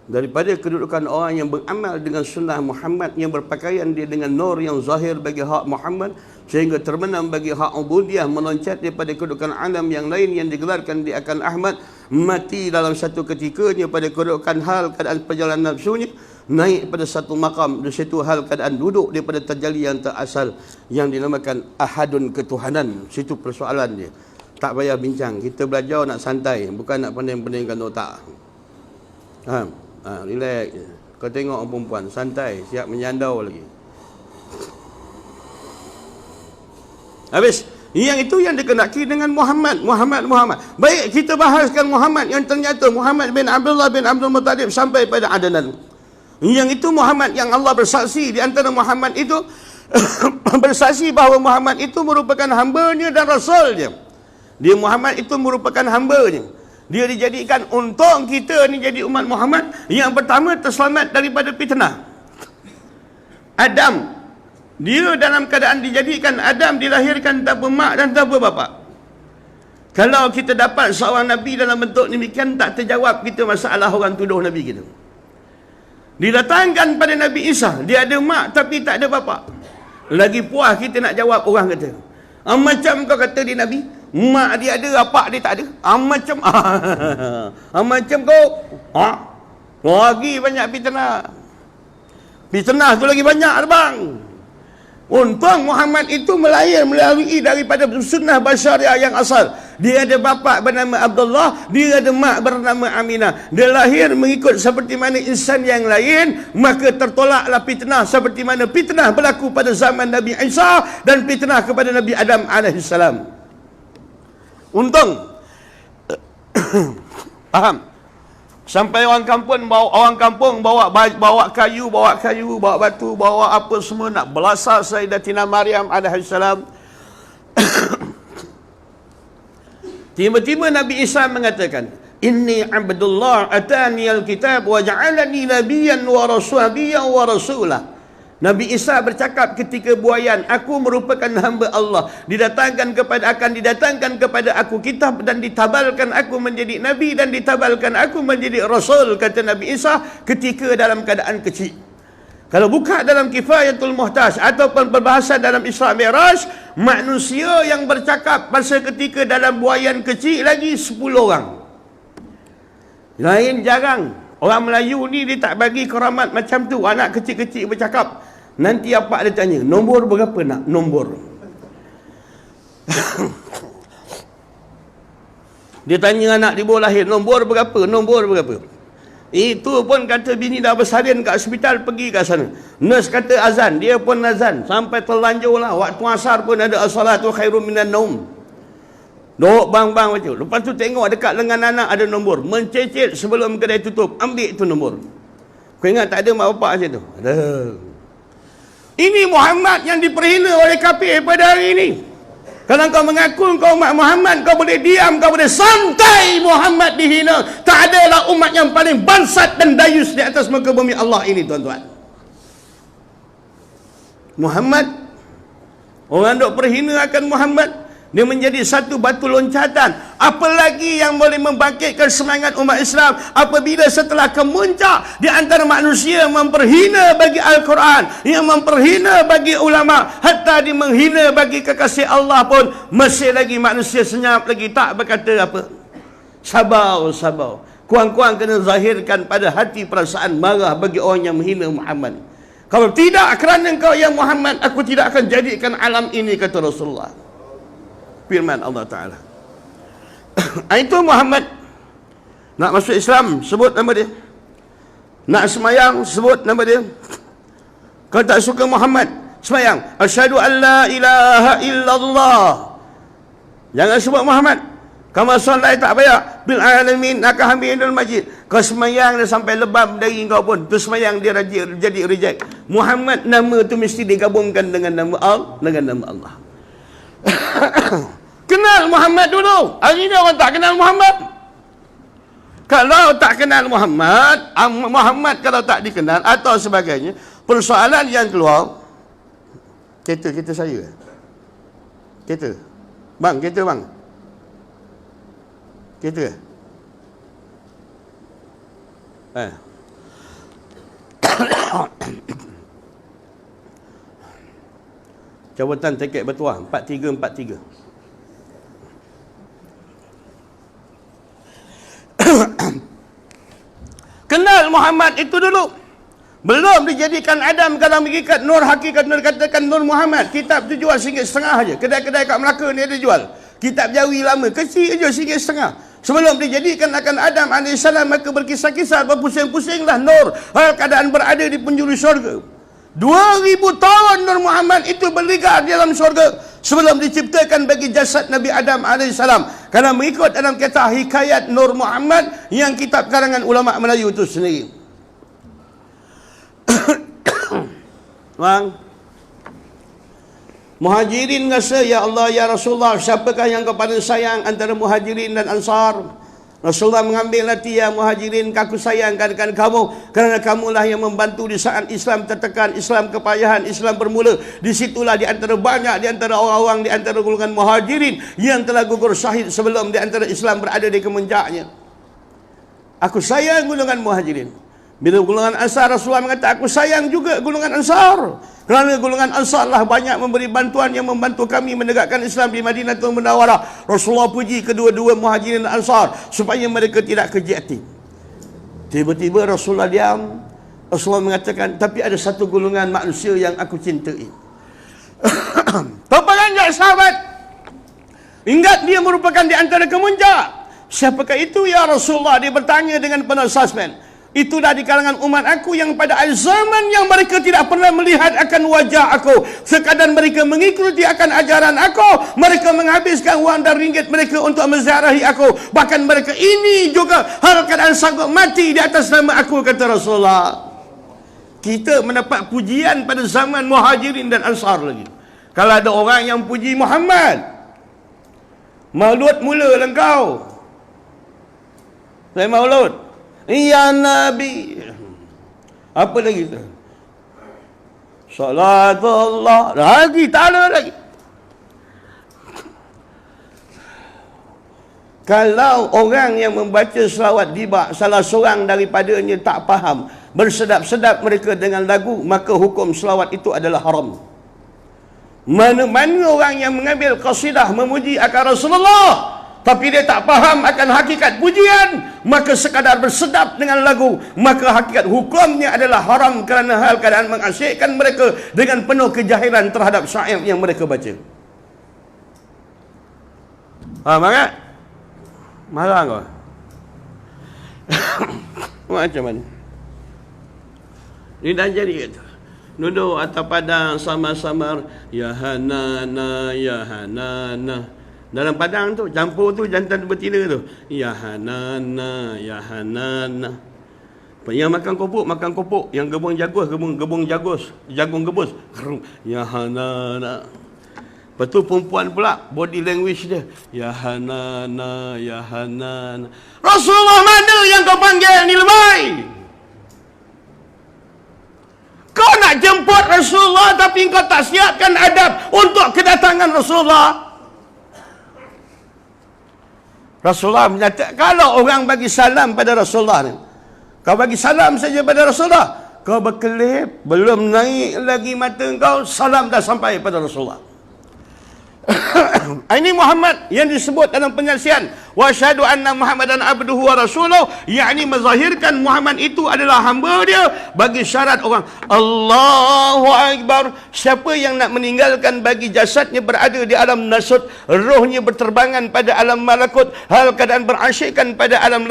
Speaker 1: Daripada kedudukan orang yang beramal dengan sunnah Muhammad, yang berpakaian dia dengan nur yang zahir bagi hak Muhammad, sehingga termenam bagi hak ubudiyah, meloncat daripada kedudukan alam yang lain yang digelarkan dia akan Ahmad, mati dalam satu ketikanya pada kedudukan hal keadaan perjalanan nafsunya, naik pada satu makam di situ hal keadaan duduk daripada tajalli yang terasal yang dinamakan ahadun ketuhanan. Situ persoalan dia. Tak payah bincang, kita belajar nak santai, bukan nak pening-peningkan otak. Relax je. Kau tengok orang perempuan santai, siap menyandau lagi. Habis. Yang itu yang dikenaki dengan Muhammad. Baik, kita bahaskan Muhammad yang ternyata Muhammad bin Abdullah bin Abdul Muttalib sampai pada Adnan. Yang itu Muhammad yang Allah bersaksi di antara Muhammad itu bersaksi bahawa Muhammad itu merupakan hamba-Nya dan rasul-Nya. Dia Muhammad itu merupakan hamba-Nya. Dia dijadikan untung kita ni jadi umat Muhammad yang pertama terselamat daripada fitnah. Adam, dia dalam keadaan dijadikan Adam, dilahirkan tanpa mak dan tanpa bapa. Kalau kita dapat seorang Nabi dalam bentuk demikian, tak terjawab kita masalah orang tuduh Nabi kita. Didatangkan pada Nabi Isa, dia ada mak tapi tak ada bapa. Lagi puas kita nak jawab orang kata. Macam kau kata dia Nabi, mak dia ada, bapak dia tak ada. Macam kau, lagi banyak fitnah. Fitnah tu lagi banyak bang. Untung Muhammad itu melalui daripada sunnah basyariah yang asal. Dia ada bapa bernama Abdullah, dia ada mak bernama Aminah. Dia lahir mengikut seperti mana insan yang lain, maka tertolaklah fitnah seperti mana fitnah berlaku pada zaman Nabi Isa dan fitnah kepada Nabi Adam AS. Untung. Faham? Sampai orang kampung bawa kayu, bawa batu, bawa apa semua nak belasah Sayyidatina Maryam AS. Tiba-tiba Nabi Isa mengatakan, Inni Abdullah atani al-kitab wa ja'alani nabiyyan wa rasulah. Nabi Isa bercakap ketika buaian, aku merupakan hamba Allah, akan didatangkan kepada aku kitab dan ditabalkan aku menjadi nabi dan ditabalkan aku menjadi rasul, kata Nabi Isa ketika dalam keadaan kecil. Kalau buka dalam Kifayatul Muhtaj ataupun perbahasan dalam Isra Mi'raj, manusia yang bercakap masa ketika dalam buaian kecil lagi 10 orang. Lain jarang. Orang Melayu ni dia tak bagi keramat macam tu, anak kecil-kecil bercakap. Nanti apa dia tanya, nombor berapa nak? Nombor. Dia tanya anak dia baru lahir, nombor berapa? Nombor berapa? Itu pun kata bini dah bersalin kat hospital, pergi kat sana. Nurse kata azan, dia pun azan. Sampai terlanjur lah. Waktu asar pun ada as-salatu khairum minan naum. Duk bang-bang macam. Lepas tu tengok dekat lengan anak ada nombor. Mencecet sebelum kedai tutup. Ambil tu nombor. Kau ingat tak ada mak bapak macam tu? Ada. Ini Muhammad yang diperhina oleh kafir pada hari ini. Kalau kau mengaku kau umat Muhammad, kau boleh diam, kau boleh santai. Muhammad dihina. Tak adalah umat yang paling bansat dan dayus di atas muka bumi Allah ini, tuan-tuan. Muhammad, orang duk perhina akan Muhammad, dia menjadi satu batu loncatan. Apalagi yang boleh membangkitkan semangat umat Islam apabila setelah kemuncak di antara manusia memperhina bagi Al-Quran, yang memperhina bagi ulama, hatta dia menghina bagi kekasih Allah pun, masih lagi manusia senyap lagi, tak berkata apa. Sabar. Kuang-kuang kena zahirkan pada hati perasaan marah bagi orang yang menghina Muhammad. Kalau tidak kerana engkau yang Muhammad, aku tidak akan jadikan alam ini, kata Rasulullah. Firman Allah Ta'ala. Itu Muhammad. Nak masuk Islam, sebut nama dia. Nak semayang, sebut nama dia. Kalau tak suka Muhammad, semayang. Asyhadu an la ilaha illallah. Jangan sebut Muhammad. Kama salai tak payah. Bil alamin naka hamidul majid. Kau semayang dia sampai lebam dari kau pun, tu semayang dia jadi reject. Muhammad nama tu mesti digabungkan dengan nama Allah, Kenal Muhammad dulu. Hari ini orang tak kenal Muhammad. Kalau tak kenal Muhammad, Muhammad kalau tak dikenal atau sebagainya, persoalan yang keluar, kereta saya. Kereta. Bang. Kereta. Jawatan tiket bertuah 4343. Kenal Muhammad itu dulu. Belum dijadikan Adam kalau mengikat Nur Hakikat Nur, katakan Nur Muhammad. Kitab tu jual RM1.50 aja. Kedai-kedai kat Melaka ni ada jual. Kitab Jawi lama kecil aja RM1.50. Sebelum dijadikan akan Adam AS, maka berkisah-kisah, berpusing-pusinglah Nur keadaan berada di penjuru syurga. 2000 tahun Nur Muhammad itu berligar di dalam syurga sebelum diciptakan bagi jasad Nabi Adam AS. Kerana mengikut dalam kisah hikayat Nur Muhammad yang kitab karangan ulama Melayu itu sendiri. Bang, Muhajirin rasa, ya Allah, ya Rasulullah, siapakah yang kau paling sayang antara Muhajirin dan Ansar? Rasulullah mengambil hati, ya Muhajirin, aku sayangkan kamu kerana kamulah yang membantu di saat Islam tertekan, Islam kepayahan, Islam bermula. Disitulah di antara banyak di antara orang-orang di antara golongan Muhajirin yang telah gugur syahid sebelum di antara Islam berada di kemuncaknya. Aku sayang golongan Muhajirin. Bila golongan Ansar, Rasulullah mengatakan, aku sayang juga golongan Ansar. Kerana golongan Ansar lah banyak memberi bantuan yang membantu kami menegakkan Islam di Madinatul Munawwarah. Rasulullah puji kedua-dua Muhajirin dan Ansar supaya mereka tidak kejit hati. Tiba-tiba Rasulullah diam. Rasulullah mengatakan, tapi ada satu golongan manusia yang aku cintai. Terperanjat sahabat. Ingat dia merupakan di antara kemuncak. Siapakah itu ya Rasulullah? Dia bertanya dengan penuh suspense. Itulah di kalangan umat aku yang pada zaman yang mereka tidak pernah melihat akan wajah aku. Sekadar mereka mengikuti akan ajaran aku. Mereka menghabiskan wang dan ringgit mereka untuk menziarahi aku. Bahkan mereka ini juga hal keadaan sanggup mati di atas nama aku, kata Rasulullah. Kita mendapat pujian pada zaman Muhajirin dan Ansar lagi. Kalau ada orang yang puji Muhammad, maulud mula lah kau. Saya maulud. Ya Nabi. Apa lagi tu? Salatullah. Lagi tak ada lagi. Kalau orang yang membaca selawat dibak, salah seorang daripadanya tak faham, bersedap-sedap mereka dengan lagu, maka hukum selawat itu adalah haram. Mana-mana orang yang mengambil qasidah memuji akan Rasulullah, tapi dia tak faham akan hakikat pujian, maka sekadar bersedap dengan lagu, maka hakikat hukumnya adalah haram kerana hal keadaan mengasyikkan mereka dengan penuh kejahilan terhadap syair yang mereka baca. Marah? Marah kau? Macam mana? Ini dah jadi kata. Duduk atas padang sama-sama, ya hanana, ya hanana. Dalam padang tu, campur tu jantan betina tu, ya hanana, ya hanana. Yang makan kopuk, yang gebung jagus, gebung jagus, jagung gebus, ya hanana. Lepas tu perempuan pula, body language dia, ya hanana, ya hanana. Rasulullah mana yang kau panggil ni lebay? Kau nak jemput Rasulullah tapi kau tak siapkan adab untuk kedatangan Rasulullah. Rasulullah menyatakan, kalau orang bagi salam pada Rasulullah ni, kau bagi salam saja pada Rasulullah, kau berkelip, belum naik lagi mata kau, salam dah sampai pada Rasulullah. Ini Muhammad yang disebut dalam penyaksian wa asyhadu anna Muhammadan abduhu wa rasuluh, yakni menzahirkan Muhammad itu adalah hamba dia bagi syarat orang. Allahu Akbar. Siapa yang nak meninggalkan bagi jasadnya berada di alam nasut, rohnya berterbangan pada alam malakut, hal keadaan berasyikkan pada alam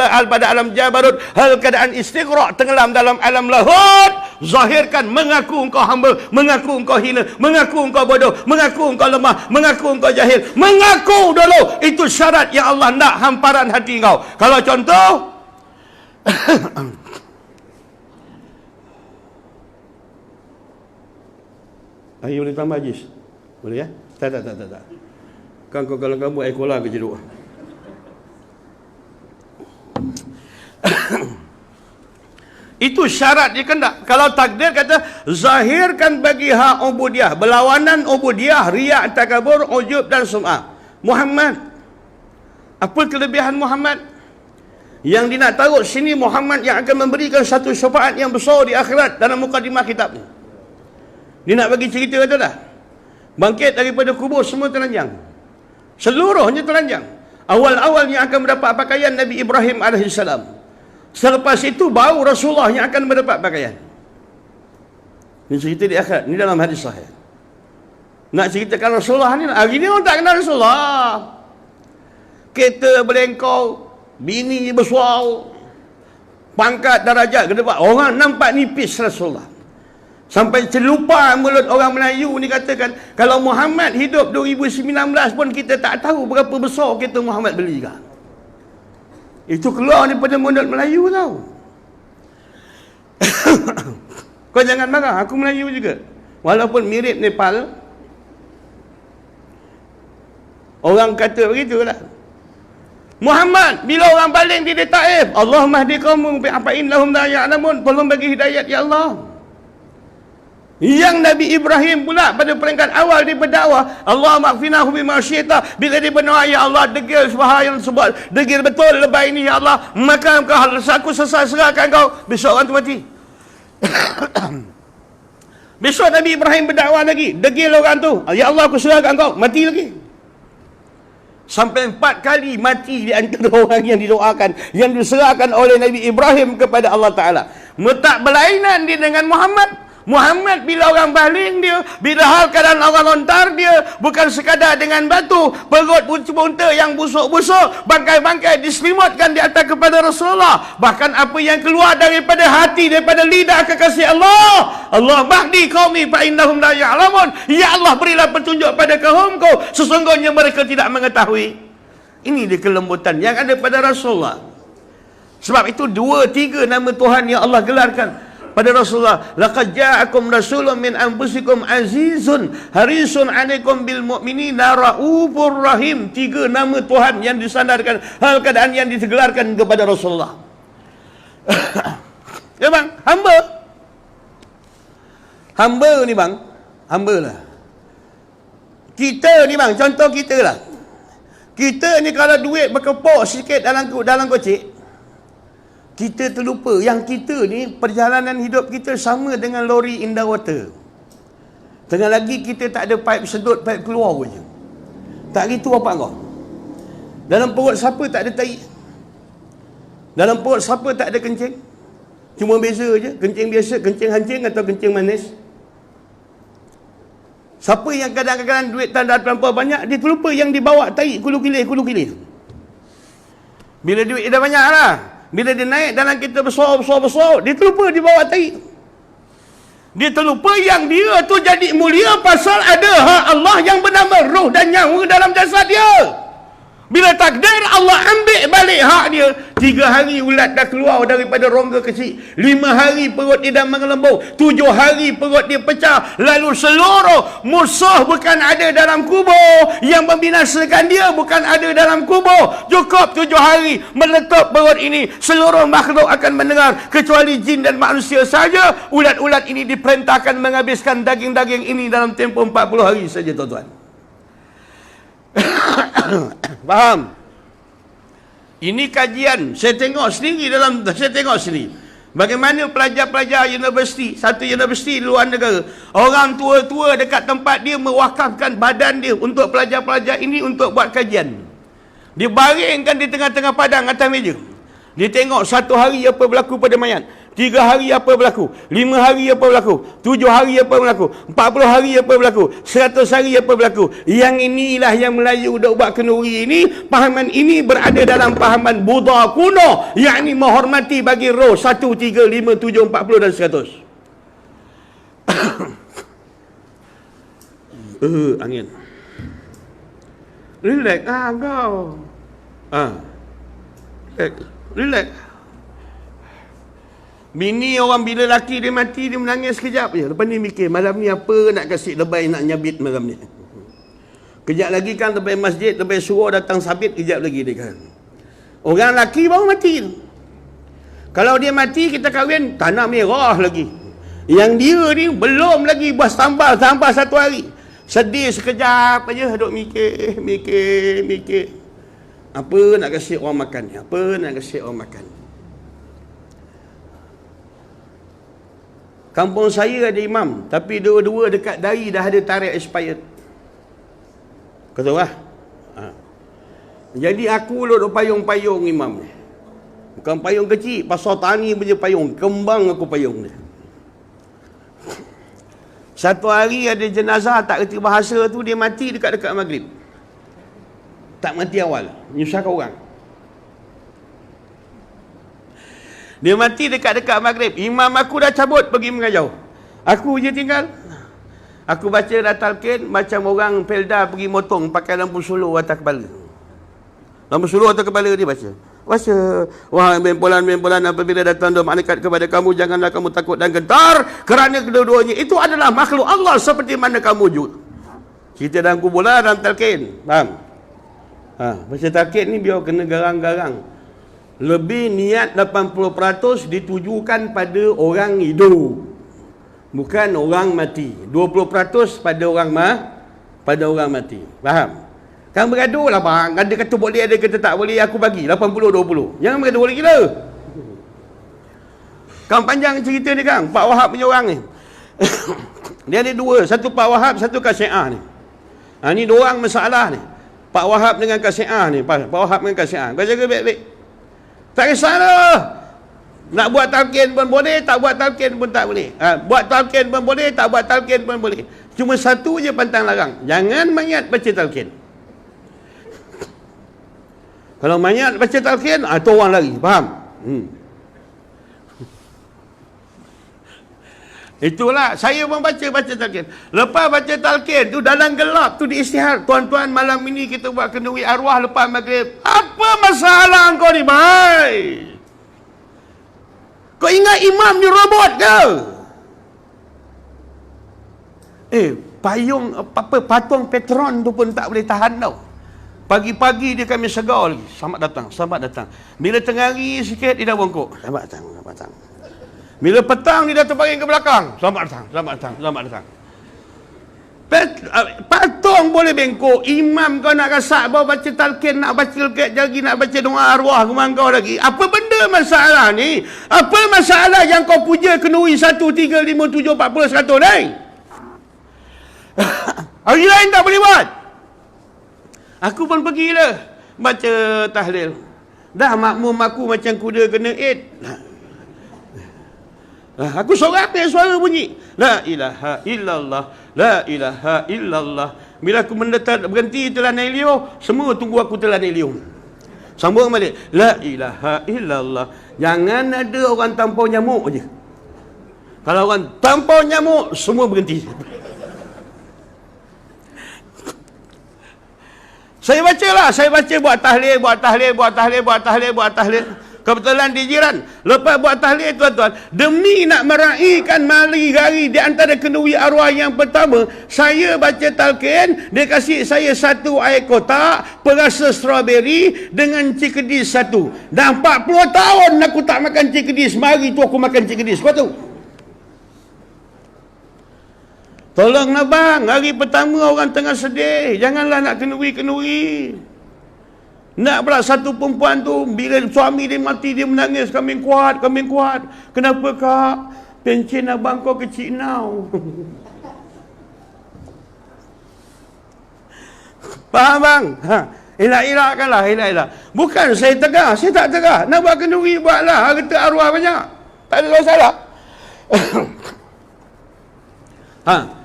Speaker 1: jabarut, hal keadaan istighraq tenggelam dalam alam lahut, zahirkan mengaku engkau hamba, mengaku engkau hina, mengaku engkau bodoh, mengaku engkau lemah, mengaku engkau jahil. Mengaku dulu. Itu syarat yang Allah nak, hamparan hati kau. Kalau contoh air boleh tambah jis? Boleh ya? Tak. Kalau kamu air cola ke jeruk? Itu syarat dia kena. Kalau takdir kata zahirkan bagi hak ubudiyah, berlawanan ubudiyah, riak, takabur, ujub dan sum'ah. Muhammad, apa kelebihan Muhammad? Yang dia nak taruh sini Muhammad yang akan memberikan satu syafaat yang besar di akhirat dalam mukadimah kitab ni. Dia nak bagi cerita tu dah. Bangkit daripada kubur semua telanjang. Seluruhnya telanjang. Awal-awalnya akan mendapat pakaian Nabi Ibrahim alaihissalam. Selepas itu baru Rasulullah yang akan mendapat pakaian. Ini cerita di akhirat. Ini dalam hadis sahih. Nak ceritakan Rasulullah ni, hari ni orang tak kenal Rasulullah. Kereta berlengkau, bini bersuau, pangkat darajat gede pak. Orang nampak nipis Rasulullah. Sampai terlupa mulut orang Melayu ni katakan, kalau Muhammad hidup 2019 pun kita tak tahu berapa besar kereta Muhammad beli kan. Itu keluar daripada mulut Melayu tau. Kau jangan marah, aku Melayu juga. Walaupun mirip Nepal. Orang kata begitulah. Muhammad, bila orang baling di Taif, Allahumma hdi qaumahum bi afa'in lahum la ya'lamun, tolong bagi hidayat ya Allah. Yang Nabi Ibrahim pula pada peringkat awal dia berdakwah, Allahumma aghfirnahu bima syi'ta, bila dia berdoa ya Allah degil sebahagian sebab degil betul lebay ini ya Allah, maka aku selesai serahkan kau, besok orang tu mati. Besok Nabi Ibrahim berdakwah lagi, degil orang tu, ya Allah aku serahkan kau, mati lagi. Sampai 4 kali mati di antara orang yang didoakan, yang diserahkan oleh Nabi Ibrahim kepada Allah Ta'ala. Tak berlainan dia dengan Muhammad. Muhammad bila orang baling dia, bila hal keadaan orang lontar dia, bukan sekadar dengan batu, perut bunta yang busuk-busuk, bangkai-bangkai diselimutkan di atas kepada Rasulullah. Bahkan apa yang keluar daripada hati, daripada lidah kekasih Allah, Allah mahdi qaumi fa innahum la ya'lamun, ya Allah berilah petunjuk pada kaumku, sesungguhnya mereka tidak mengetahui. Ini dia kelembutan yang ada pada Rasulullah. Sebab itu 2-3 nama Tuhan yang Allah gelarkan pada Rasulullah. Laqad ja'akum rasulun min anfusikum azizun harisun 'alaikum bil mu'minina raufur rahim. 3 nama Tuhan yang disandarkan, hal keadaan yang digelarkan kepada Rasulullah. Ya bang, hamba ni bang, hamba lah. Kita ni bang, contoh kita lah. Kita ni kalau duit berkepuk sikit dalam kocik, kita terlupa yang kita ni perjalanan hidup kita sama dengan lori underwater. Tengah lagi kita tak ada pipe sedut, pipe keluar je. Tak gitu apa kau? Dalam perut siapa tak ada tai? Dalam perut siapa tak ada kencing? Cuma beza je, kencing biasa, kencing hancing atau kencing manis. Siapa yang kadang-kadang duit tanda terlampau banyak, dia terlupa yang dibawa tai kulu kilir. Bila duit dia dah banyak lah, bila dia naik dalam kereta besar, dia terlupa dibawa tai. Dia terlupa yang dia tu jadi mulia pasal ada hak Allah yang bernama roh dan nyawa dalam jasad dia. Bila takdir Allah ambil balik hak dia, 3 hari ulat dah keluar daripada rongga kecil, 5 hari perut dia dah mengelembung, 7 hari perut dia pecah, lalu seluruh musuh bukan ada dalam kubur, yang membinasakan dia bukan ada dalam kubur. Cukup 7 hari meletup perut ini, seluruh makhluk akan mendengar kecuali jin dan manusia saja. Ulat-ulat ini diperintahkan menghabiskan daging-daging ini dalam tempoh 40 hari saja, tuan-tuan. Faham? Ini kajian saya tengok sendiri bagaimana pelajar-pelajar universiti, satu universiti luar negara, orang tua-tua dekat tempat dia mewakafkan badan dia untuk pelajar-pelajar ini untuk buat kajian. Dia baringkan di tengah-tengah padang atas meja. Dia tengok 1 hari apa berlaku pada mayat, 3 hari apa berlaku, 5 hari apa berlaku, 7 hari apa berlaku, 40 hari apa berlaku, 100 hari apa berlaku. Yang inilah yang Melayu dok buat kenduri ini. Pahaman ini berada dalam pahaman Buddha kuno, yakni menghormati bagi roh 1, 3, 5, 7, 40 dan 100. Angin. Relax kau. Relax. Bini orang bila laki dia mati, dia menangis sekejap je. Lepas ni mikir, malam ni apa nak kasih lebay nak nyabit malam ni. Kejap lagi kan lebay masjid, lebay suruh datang sabit, kejap lagi dia kan. Orang laki baru mati. Kalau dia mati, kita kahwin, tanah merah lagi. Yang dia ni belum lagi buat tambah 1 hari. Sedih sekejap aja, duk mikir. Apa nak kasih orang makan ni? Kampung saya ada imam, tapi dua-dua dekat dari dah ada tarikh expired. Kau tahu lah? Jadi aku duduk payung-payung imam ni. Bukan payung kecil, pasal tani punya payung. Kembang aku payung dia. Satu hari ada jenazah tak kerti bahasa tu, dia mati dekat-dekat maghrib. Tak mati awal, nyusahkan orang. Dia mati dekat-dekat maghrib. Imam aku dah cabut pergi mengajau. Aku je tinggal. Aku baca dah talqin macam orang pelda pergi motong pakai lampu suluh atas kepala. Lampu suluh atas kepala dia baca. Wahai bempolan-bempolan, apabila datang dua malaikat kepada kamu, janganlah kamu takut dan gentar, kerana kedua-duanya itu adalah makhluk Allah seperti mana kamu juga. Cerita dalam kubur lah, dalam talqin. Faham? Baca talqin ni biar kena garang-garang. Lebih niat 80% ditujukan pada orang hidup, bukan orang mati. 20% pada orang mati. Faham? Kan bergaduh lah bang. Ada kata boleh, ada kata tak boleh. Aku bagi 80-20. Jangan bergaduh boleh gila. Kan panjang cerita ni kan. Pak Wahab punya orang ni. Dia ada dua. Satu Pak Wahab, satu Kasyiah ni. Ni dua orang masalah ni. Pak Wahab dengan Kasyiah ni. Pak Wahab dengan Kasyiah. Kau jaga baik-baik. Tak kisahlah. Nak buat talqin pun boleh, tak buat talqin pun tak boleh. Buat talqin pun boleh, tak buat talqin pun boleh. Cuma satu je pantang larang. Jangan mayat baca talqin. Kalau mayat baca talqin, tu orang lari. Faham? Itulah, saya pun baca talqin. Lepas baca talqin tu dalam gelap tu diistihar. Tuan-tuan, malam ini kita buat kenduri arwah lepas maghrib. Apa masalah kau ni, bhai? Kau ingat imam ni robot ke? Patung Petron tu pun tak boleh tahan tau. Pagi-pagi dia kami segar lagi. Selamat datang. Bila tengah hari sikit, dia dah bongkok. Selamat datang. Bila petang, dia dah terbaring ke belakang. Selamat datang. Patung boleh bengkok. Imam kau nak rasak, bawa baca talqin, nak baca lagi, nak baca doa arwah rumah kau lagi. Apa benda masalah ni? Apa masalah yang kau puja kenduri 1, 3, 5, 7, 40, 100 ni? Hari lain tak boleh buat. Aku pun pergilah. baca tahlil. Dah makmum aku macam kuda kena aid. Aku seorang yang suara bunyi. La ilaha illallah. La ilaha illallah. Bila aku berhenti telan air liur, semua tunggu aku telan air liur. Sambung balik. La ilaha illallah. Jangan ada orang tampau nyamuk je. Kalau orang tampau nyamuk, semua berhenti. Saya baca buat tahlil. Kebetulan di jiran, lepas buat tahlil tuan-tuan, demi nak meraihkan mari hari di antara kenduri arwah yang pertama, saya baca talqin, dia kasih saya satu air kotak perasa strawberry dengan cikedis satu. Dah 40 tahun aku tak makan cikedis, mari tu aku makan cikedis. Kau tahu? Tolonglah bang, hari pertama orang tengah sedih, janganlah nak kenduri-kenduri. Nak pula satu perempuan tu, bila suami dia mati, dia menangis, kami kuat. Kenapa kak? Pencen abang kau kecil now. Faham bang? Elak-elakkanlah, elak-elak. Bukan saya tegah, saya tak tegah. Nak buat kenduri, buatlah. Harta arwah banyak. Tak ada masalah.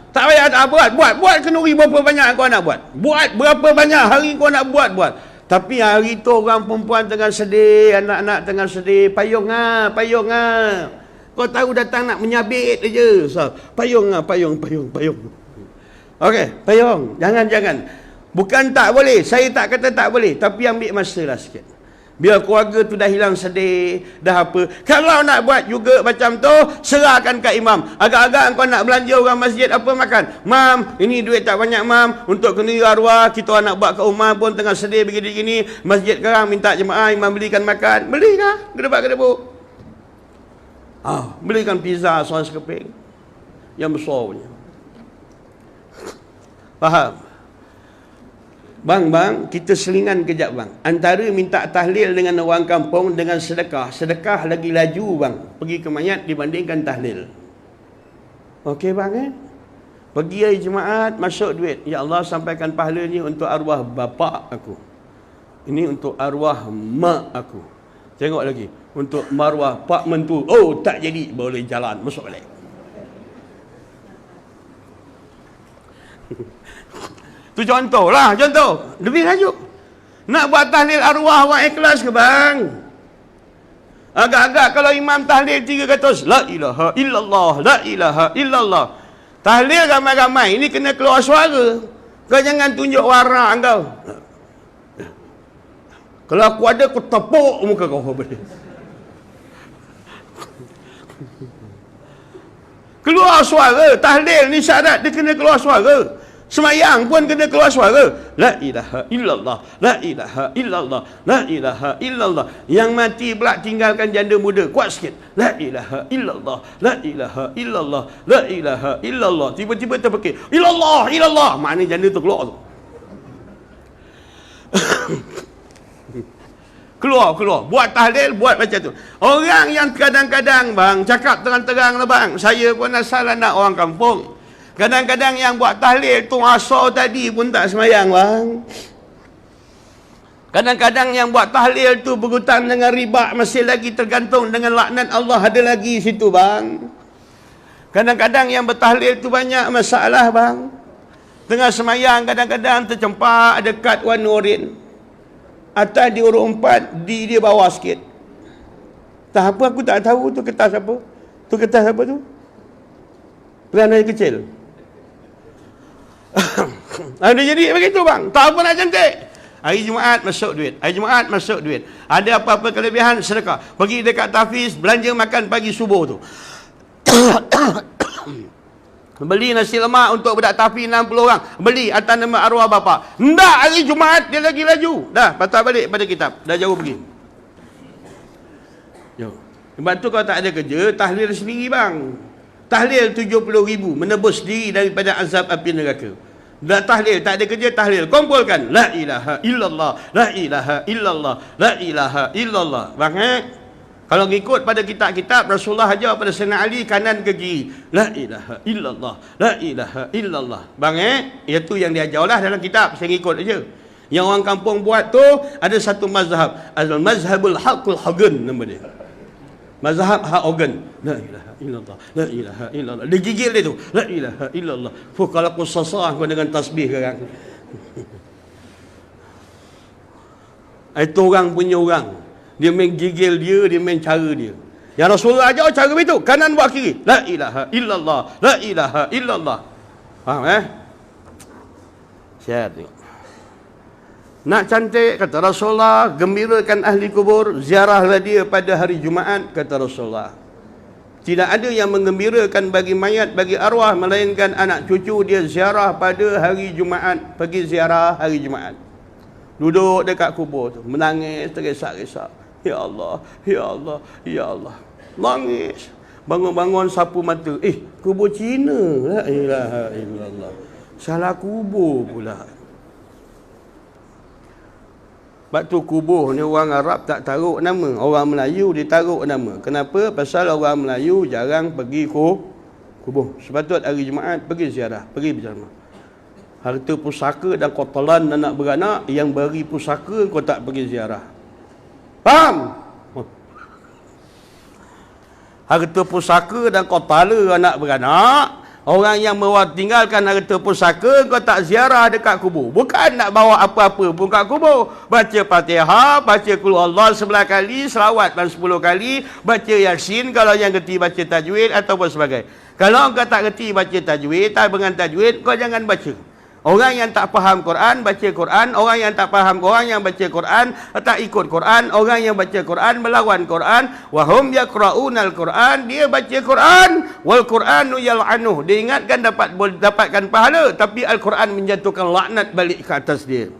Speaker 1: Tak payah tak buat kenduri berapa banyak kau nak buat. Buat berapa banyak hari kau nak buat. Tapi hari tu orang perempuan tengah sedih, anak-anak tengah sedih, payung. Kau tahu datang nak menyabit aja. So, payung. Okey, payung. Jangan. Bukan tak boleh, saya tak kata tak boleh, tapi ambil masa lah sikit. Biar keluarga tu dah hilang sedih, dah apa. Kalau nak buat juga macam tu, serahkan kat imam. Agak-agak kau nak belanja orang masjid apa makan. Mam, ini duit tak banyak mam, untuk kenduri arwah, kita nak buat kat rumah pun tengah sedih begini-gini. Masjid sekarang minta jemaah, imam belikan makan. Belilah, gedebak-gedebuk. Belikan pizza seorang sekeping. Yang besar punya. Faham? Bang, kita selingan kejap bang. Antara minta tahlil dengan orang kampung dengan sedekah. Sedekah lagi laju bang, pergi ke mayat dibandingkan tahlil. Okey bang Pergi hari Jumaat, masuk duit. Ya Allah, sampaikan pahala ni untuk arwah bapa aku. Ini untuk arwah mak aku. Tengok lagi. Untuk marwah pak mentu. Oh, tak jadi, boleh jalan, masuk balik. Tu contoh. Lebih laju. Nak buat tahlil arwah orang ikhlas ke bang? Agak-agak kalau imam tahlil 300, la ilaha illallah, la ilaha illallah. Tahlil ramai-ramai, ini kena keluar suara. Kau jangan tunjuk warak kau. Kalau aku ada, aku tepuk muka kau. Keluar suara. Tahlil ni syarat dia kena keluar suara. Semayang pun kena keluar suara. La ilaha illallah, la ilaha illallah, la ilaha illallah. Yang mati pula tinggalkan janda muda. Kuat sikit. La ilaha illallah, la ilaha illallah, la ilaha illallah. Tiba-tiba terpekik. Ilallah. Maknanya janda tu keluar tu. Keluar. Buat tahlil, buat macam tu. Orang yang kadang-kadang bang, cakap terang-terang lah bang, saya pun asal anak orang kampung. Kadang-kadang yang buat tahlil tu asal tadi pun tak semayang bang. Kadang-kadang yang buat tahlil tu berhutang dengan riba, masih lagi tergantung dengan laknat Allah ada lagi situ bang. Kadang-kadang yang bertahlil tu banyak masalah bang. Tengah semayang kadang-kadang tercempak dekat warna oren. Atas di huruf 4, di dia bawah sikit. Tak apa, aku tak tahu tu kertas apa. Tu kertas apa tu? Kerana kecil. Ada jadi begitu bang. Tak apa nak cantik. Hari Jumaat masuk duit. Ada apa-apa kelebihan, sedekah. Pergi dekat Tafiz, belanja makan pagi subuh tu. Beli nasi lemak untuk budak Tafiz 60 orang. Beli atas nama arwah bapa. Ndak, hari Jumaat dia lagi laju. Dah, patah balik pada kitab. Dah jauh pergi. Jauh. Sebab tu kalau tak ada kerja, tahlil sendiri bang. Tahlil 70,000 menebus diri daripada azab api neraka. Dah tahlil, tak ada kerja, tahlil. Kumpulkan. La ilaha illallah, la ilaha illallah, la ilaha illallah. Bang kalau ngikut pada kitab-kitab, Rasulullah ajar pada Sayyidina Ali kanan ke kiri. La ilaha illallah, la ilaha illallah. Bang itu yang diajarlah dalam kitab, saya ngikut aja. Yang orang kampung buat tu ada satu mazhab, al-mazhabul haqqul hagan nama dia. Mazhab hak organ. La ilaha illallah, la ilaha illallah. Dia gigil dia tu. La ilaha illallah. Kalau aku sasah kau dengan tasbih sekarang. Itu orang punya orang. Dia main gigil dia main cara dia. Yang Rasulullah ajar cara begitu, kanan buat kiri. La ilaha illallah, la ilaha illallah. Faham Saya tengok. Nak cantik, kata Rasulullah, gembirakan ahli kubur, ziarahlah dia pada hari Jumaat, kata Rasulullah. Tidak ada yang menggembirakan bagi mayat, bagi arwah, melainkan anak cucu dia ziarah pada hari Jumaat. Pergi ziarah hari Jumaat. Duduk dekat kubur tu, menangis, tergesak-gesak. Ya Allah, ya Allah, ya Allah. Nangis. Bangun-bangun sapu mata. Kubur Cina. La ilaha illallah. Salah kubur pula. Sebab tu kubur ni orang Arab tak taruh nama. Orang Melayu ditaruh nama. Kenapa? Pasal orang Melayu jarang pergi kubur. Sepatut hari Jumaat pergi ziarah, pergi berjamaah. Harta pusaka dan kotolan anak beranak, yang beri pusaka kau tak pergi ziarah. Faham? Harta pusaka dan kotala anak beranak, orang yang tinggalkan harta pusaka, kau tak ziarah dekat kubur. Bukan nak bawa apa-apa pun kat kubur. Baca Fatihah, baca Qul Allah 11 kali, selawat 10 kali, baca Yasin kalau yang gerti baca tajwid ataupun sebagainya. Kalau kau tak gerti baca tajwid, tak dengan tajwid, kau jangan baca. Orang yang tak faham Quran, baca Quran. Orang yang tak faham, orang yang baca Quran, tak ikut Quran. Orang yang baca Quran, melawan Quran. Wahum yaqra'unal Quran. Dia baca Quran. Wal Quranu yal'anuh. Dia ingatkan dapatkan pahala. Tapi Al-Quran menjatuhkan laknat balik ke atas dia.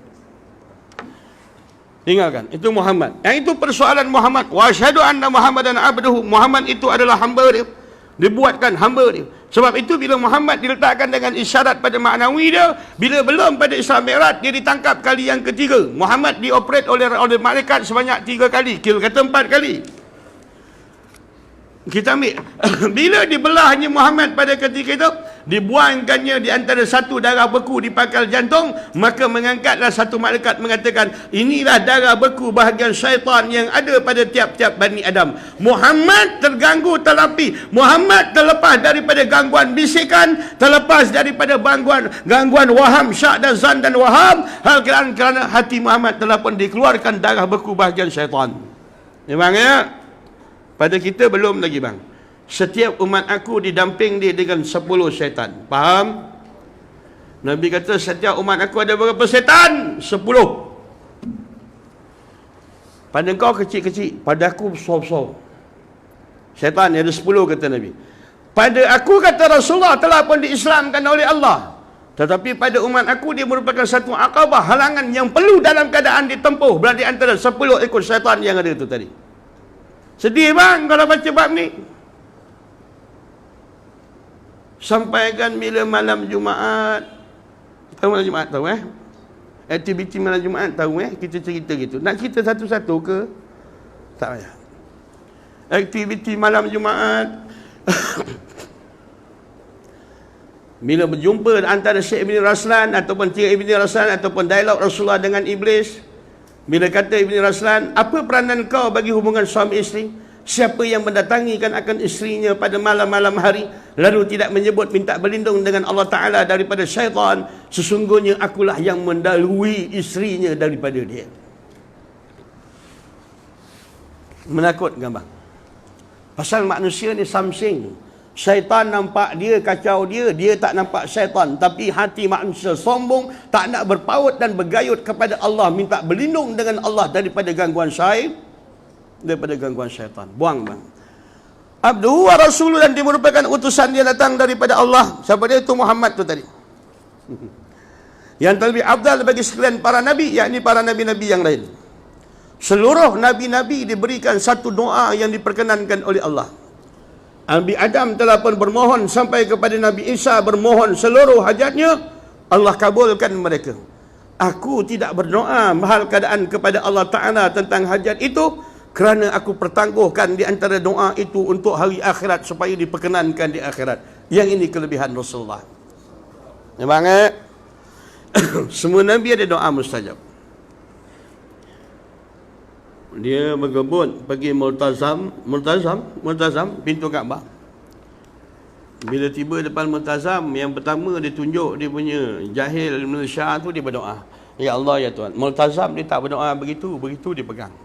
Speaker 1: Tinggalkan. Itu Muhammad. Yang itu persoalan Muhammad. Wa asyhadu anna Muhammadan abduhu. Muhammad itu adalah hamba dia. Dibuatkan hamba dia. Sebab itu bila Muhammad diletakkan dengan isyarat pada maknawi dia, bila belum pada Isra Mi'raj, dia ditangkap kali yang ketiga. Muhammad dioperate oleh malaikat sebanyak 3 kali. Kira kata 4 kali. Kita ambil. Bila dibelahnya Muhammad pada ketika itu, dibuangkannya di antara satu darah beku di pangkal jantung, maka mengangkatlah satu malaikat mengatakan, inilah darah beku bahagian syaitan yang ada pada tiap-tiap Bani Adam. Muhammad terganggu, terlapi. Muhammad terlepas daripada gangguan bisikan, terlepas daripada gangguan waham, syak dan zan dan waham. Hal kerana hati Muhammad telah pun dikeluarkan darah beku bahagian syaitan. Memangnya pada kita belum lagi bang. Setiap umat aku didamping dia dengan 10 syaitan. Faham? Nabi kata setiap umat aku ada berapa syaitan? 10. Pada kau kecil-kecil, pada aku besar-besar. Syaitan ada 10 kata Nabi. Pada aku kata Rasulullah telah pun diislamkan oleh Allah. Tetapi pada umat aku dia merupakan satu akabah, halangan yang perlu dalam keadaan ditempuh. Berarti antara 10 ekor syaitan yang ada itu tadi. Sedih bang kalau baca bab ni. Sampaikan bila malam Jumaat. Tahu malam Jumaat tahu Aktiviti malam Jumaat tahu kita cerita gitu. Nak cerita satu-satu ke? Tak payah. Aktiviti malam Jumaat. Bila berjumpa antara Syekh Ibn Raslan ataupun Syekh Ibn Raslan ataupun dialog Rasulullah dengan Iblis. Bila kata Ibn Raslan, apa peranan kau bagi hubungan suami isteri? Siapa yang mendatangikan akan isterinya pada malam-malam hari, lalu tidak menyebut minta berlindung dengan Allah Ta'ala daripada syaitan, sesungguhnya akulah yang mendahului isterinya daripada dia. Menakutkan bang. Pasal manusia ni samsing. Syaitan nampak dia, kacau dia, dia tak nampak syaitan. Tapi hati manusia sombong, tak nak berpaut dan bergayut kepada Allah, minta berlindung dengan Allah daripada gangguan syaitan. Buang bang. Abduhu wa rasuluh, dan dia merupakan utusan dia datang daripada Allah. Siapa dia? Itu Muhammad tu tadi. Yang terlebih afdal bagi sekalian para nabi, yakni para nabi-nabi yang lain. Seluruh nabi-nabi diberikan satu doa yang diperkenankan oleh Allah. Nabi Adam telah pun bermohon sampai kepada Nabi Isa bermohon seluruh hajatnya, Allah kabulkan mereka. Aku tidak berdoa mahal keadaan kepada Allah Ta'ala tentang hajat itu, kerana aku pertangguhkan di antara doa itu untuk hari akhirat supaya diperkenankan di akhirat. Yang ini kelebihan Rasulullah. Memang semua Nabi ada doa mustajab. Dia berkebut pergi Multazam pintu Kaabah. Bila tiba depan Multazam, yang pertama dia tunjuk dia punya jahil Malaysia tu, dia berdoa, ya Allah ya Tuhan. Multazam dia tak berdoa begitu dia pegang.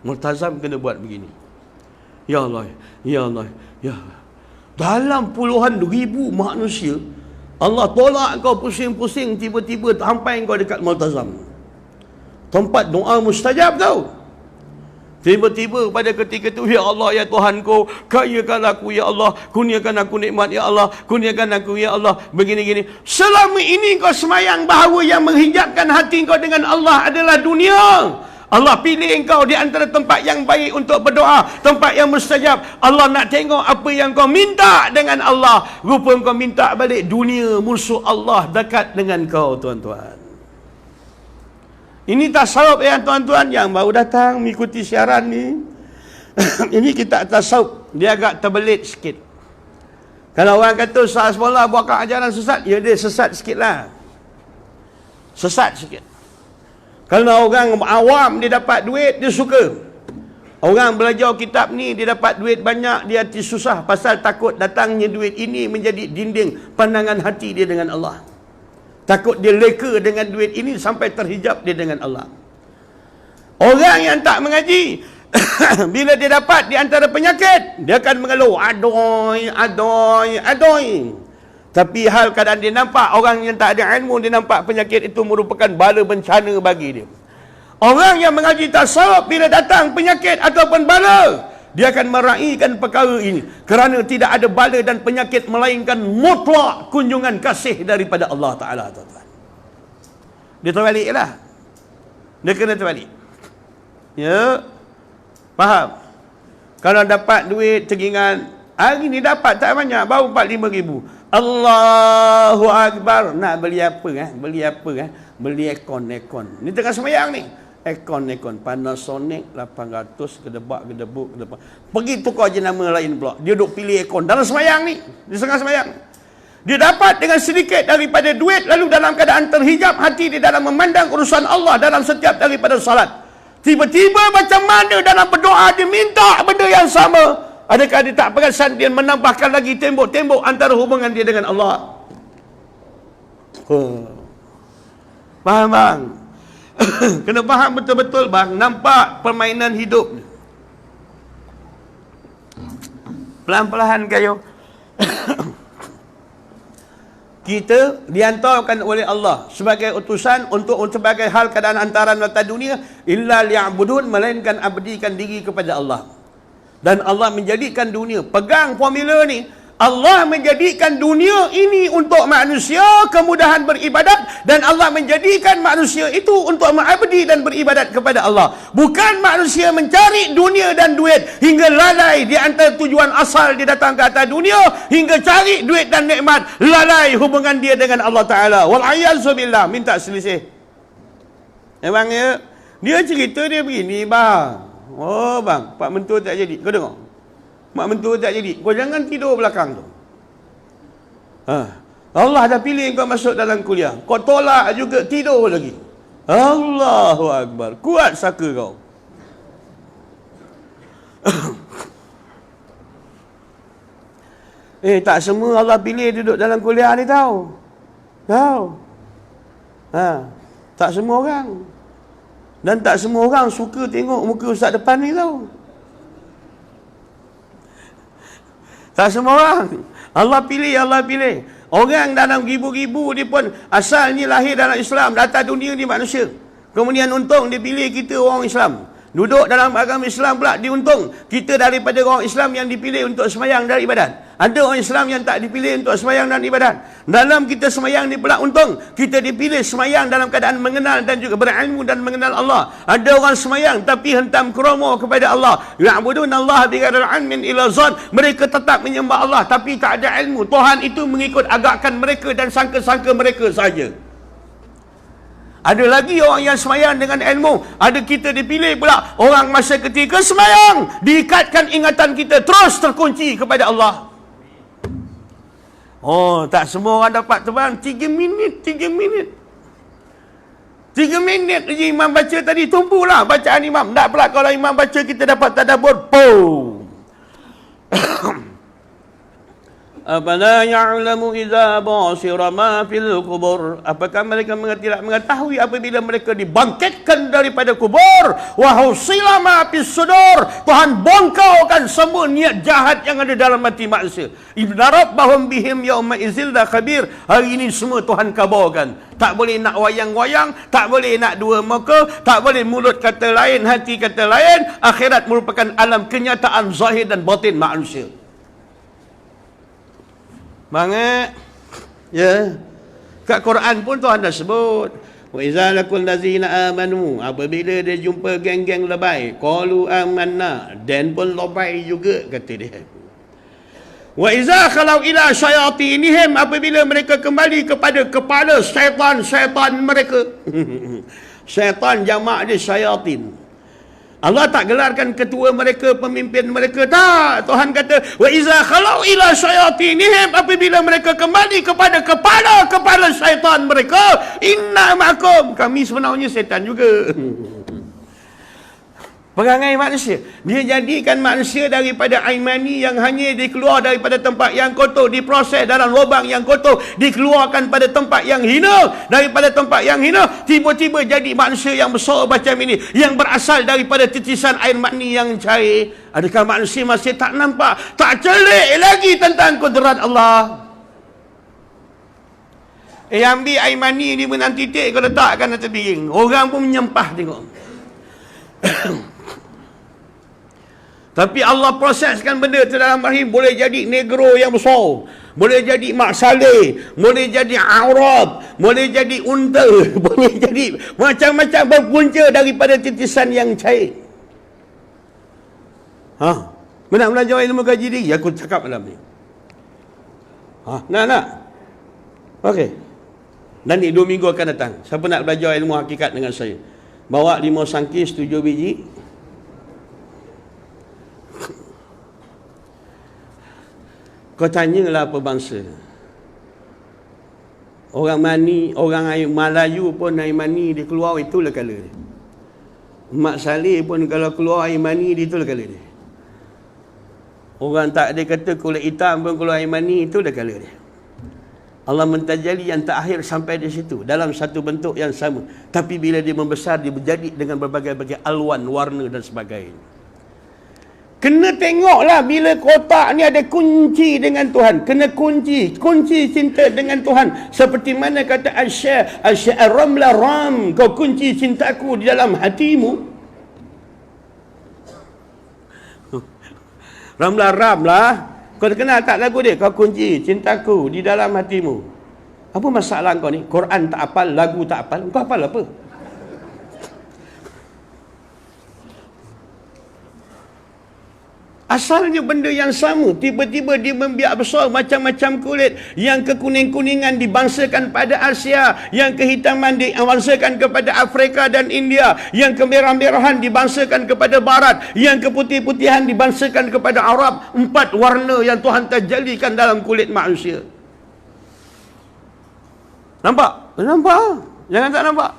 Speaker 1: Multazam kena buat begini, ya Allah, ya Allah, ya Allah. Dalam puluhan ribu manusia, Allah tolak kau pusing-pusing, tiba-tiba sampai kau dekat Multazam, tempat doa mustajab tau. Tiba-tiba pada ketika itu, ya Allah ya Tuhanku, kayakan aku ya Allah, kurniakan aku nikmat ya Allah, kurniakan aku ya Allah, begini-gini. Selama ini kau semayang bahawa yang menghijabkan hati kau dengan Allah adalah dunia. Allah pilih engkau di antara tempat yang baik untuk berdoa, tempat yang mustajab. Allah nak tengok apa yang kau minta dengan Allah. Rupa kau minta balik dunia, musuh Allah dekat dengan kau, tuan-tuan. Ini tasawuf ya tuan-tuan yang baru datang mengikuti siaran ni. Ini kita tasawuf, dia agak terbelit sikit. Kalau orang kata Ustaz Hasbullah buat ajaran sesat, ya dia sesat sikit lah. Sesat sikit. Kalau orang awam dia dapat duit, dia suka. Orang belajar kitab ni, dia dapat duit banyak, dia hati susah pasal takut datangnya duit ini menjadi dinding pandangan hati dia dengan Allah. Takut dia leka dengan duit ini sampai terhijab dia dengan Allah. Orang yang tak mengaji, bila dia dapat di antara penyakit, dia akan mengeluh, adoi. Tapi hal keadaan dia nampak, orang yang tak ada ilmu, dia nampak penyakit itu merupakan bala bencana bagi dia. Orang yang mengaji tasawuf, bila datang penyakit ataupun bala, dia akan meraihkan perkara ini, kerana tidak ada bala dan penyakit melainkan mutlak kunjungan kasih daripada Allah Ta'ala, tuan-tuan. Dia terbalik lah. Dia kena terbalik. Ya, faham? Kalau dapat duit tegingan, hari ni dapat tak banyak, baru 4-5 ribu. Allahu Akbar. Nak beli apa? Beli apa? Beli ekon. Ni tengah sembahyang ni. Ekon Panasonic 800, gedebak. Pergi tukar je nama lain pula. Dia duk pilih ekon dalam sembahyang ni. Dia tengah sembahyang. Dia dapat dengan sedikit daripada duit, lalu dalam keadaan terhijab hati dia dalam memandang urusan Allah dalam setiap daripada salat. Tiba-tiba macam mana dalam berdoa dia minta benda yang sama. Adakah dia tak perasan dia menambahkan lagi tembok-tembok antara hubungan dia dengan Allah? Faham bang? Kena faham betul-betul bang. Nampak permainan hidup. Pelan-pelan kayu. Kita dihantarkan oleh Allah sebagai utusan untuk sebagai hal keadaan antaran mata dunia, illa liya'budun, melainkan abdikan diri kepada Allah. Dan Allah menjadikan dunia, pegang formula ni, Allah menjadikan dunia ini untuk manusia kemudahan beribadat, dan Allah menjadikan manusia itu untuk mengabdi dan beribadat kepada Allah. Bukan manusia mencari dunia dan duit hingga lalai di antara tujuan asal dia datang ke atas dunia, hingga cari duit dan nikmat, lalai hubungan dia dengan Allah Ta'ala. Wal'ayazubillah, minta selisih. Memang ya, dia cerita dia begini bang. Oh bang, Pak Mentua tak jadi. Kau tengok, Mak Mentua tak jadi. Kau jangan tidur belakang tu. Allah dah pilih kau masuk dalam kuliah, kau tolak juga, tidur lagi. Allahu Akbar. Kuat saka kau. Tak semua Allah pilih duduk dalam kuliah ni tahu. Tak semua orang. Dan tak semua orang suka tengok muka ustaz depan ni tahu. Tak semua orang. Allah pilih. Orang dalam ribu-ribu dia pun asalnya lahir dalam Islam, datang dunia ni manusia. Kemudian untung dia pilih kita orang Islam. Duduk dalam agama Islam pula diuntung. Kita daripada orang Islam yang dipilih untuk sembahyang dan ibadat. Ada orang Islam yang tak dipilih untuk sembahyang dan ibadat. Dalam kita sembahyang ni pula untung, kita dipilih sembahyang dalam keadaan mengenal dan juga berilmu dan mengenal Allah. Ada orang sembahyang tapi hentam kromo kepada Allah. Ya'budun Allah bighairil ilmin ila zan. Mereka tetap menyembah Allah tapi tak ada ilmu. Tuhan itu mengikut agakan mereka dan sangka-sangka mereka saja. Ada lagi orang yang sembahyang dengan ilmu. Ada kita dipilih pula orang masa ketika sembahyang, diikatkan ingatan kita terus terkunci kepada Allah. Oh, tak semua orang dapat terbang 3 minit. 3 minit je imam baca tadi, tumpulah bacaan imam. Tak pula kalau imam baca kita dapat tadabbur. Afala ya'lamu idza basira ma fil qubur. Apakah mereka tidak mengetahui apabila mereka dibangkitkan daripada kubur? Wa husila ma fis sudur. Tuhan bongkaukan semua niat jahat yang ada dalam hati manusia. Inna rabbahum bihim yauma idzil khabir. Hari ini semua Tuhan kabarkan. Tak boleh nak wayang-wayang, tak boleh nak dua muka, tak boleh mulut kata lain, hati kata lain. Akhirat merupakan alam kenyataan zahir dan batin manusia. Banget. Ya. Kat Quran pun Tuhan dah sebut. Wa iza lakul ladzina amanu. Apabila dia jumpa geng-geng lebay, qalu amanna. Dan pun lebay juga kata dia. Wa iza khalau ila syayatinihim. Apabila mereka kembali kepada kepala syaitan-syaitan mereka. Syaitan jamak dia syayatin. Allah tak gelarkan ketua mereka, pemimpin mereka, tak. Tuhan kata, wa iza khalau ila syayatinihim, apabila mereka kembali kepada kepala syaitan mereka, inna ma'akum, kami sebenarnya syaitan juga. Perangai manusia, dia jadikan manusia daripada air mani yang hanya dikeluar daripada tempat yang kotor, diproses dalam lubang yang kotor, dikeluarkan pada tempat yang hina, daripada tempat yang hina tiba-tiba jadi manusia yang besar macam ini, yang berasal daripada titisan air mani yang cair. Adakah manusia masih tak nampak, tak celik lagi tentang kudrat Allah? Ambil air mani ni benang titik, kau letakkan atas piring, orang pun menyempah tengok. Tapi Allah proseskan benda itu dalam rahim. Boleh jadi negro yang besar, boleh jadi mak saleh, boleh jadi Arab, boleh jadi unta, boleh jadi macam-macam berpunca daripada titisan yang cair. Nak belajar ilmu kaji diri, aku cakap malam ni. Nak? Okey. Nanti 2 minggu akan datang. Siapa nak belajar ilmu hakikat dengan saya? Bawa 5 sangkis 7 biji. Kau tanyalah apa bangsa. Orang Melayu pun air mani dia keluar, itulah kala dia. Mak Saleh pun kalau keluar air mani dia, itulah kala dia. Orang tak ada kata kulit hitam pun keluar air mani, itulah kala dia. Allah mentajali yang terakhir sampai di situ dalam satu bentuk yang sama. Tapi bila dia membesar, dia berjadi dengan berbagai-bagai alwan, warna dan sebagainya. Kena tengoklah bila kotak ni ada kunci dengan Tuhan. Kena kunci cinta dengan Tuhan. Seperti mana kata Asy-Syair Ramla Ram, kau kunci cintaku di dalam hatimu. Ramla Ram lah. Kau kenal tak lagu dia? Kau kunci cintaku di dalam hatimu. Apa masalah kau ni? Quran tak hafal, lagu tak hafal. Kau hafal apa? Asalnya benda yang sama, tiba-tiba dia membiak besar macam-macam kulit. Yang kekuning-kuningan dibangsakan pada Asia, yang kehitaman dibangsakan kepada Afrika dan India, yang kemerah-merahan dibangsakan kepada Barat, yang keputih-putihan dibangsakan kepada Arab. 4 warna yang Tuhan tajalikan dalam kulit manusia. Nampak? Nampak? Jangan tak nampak.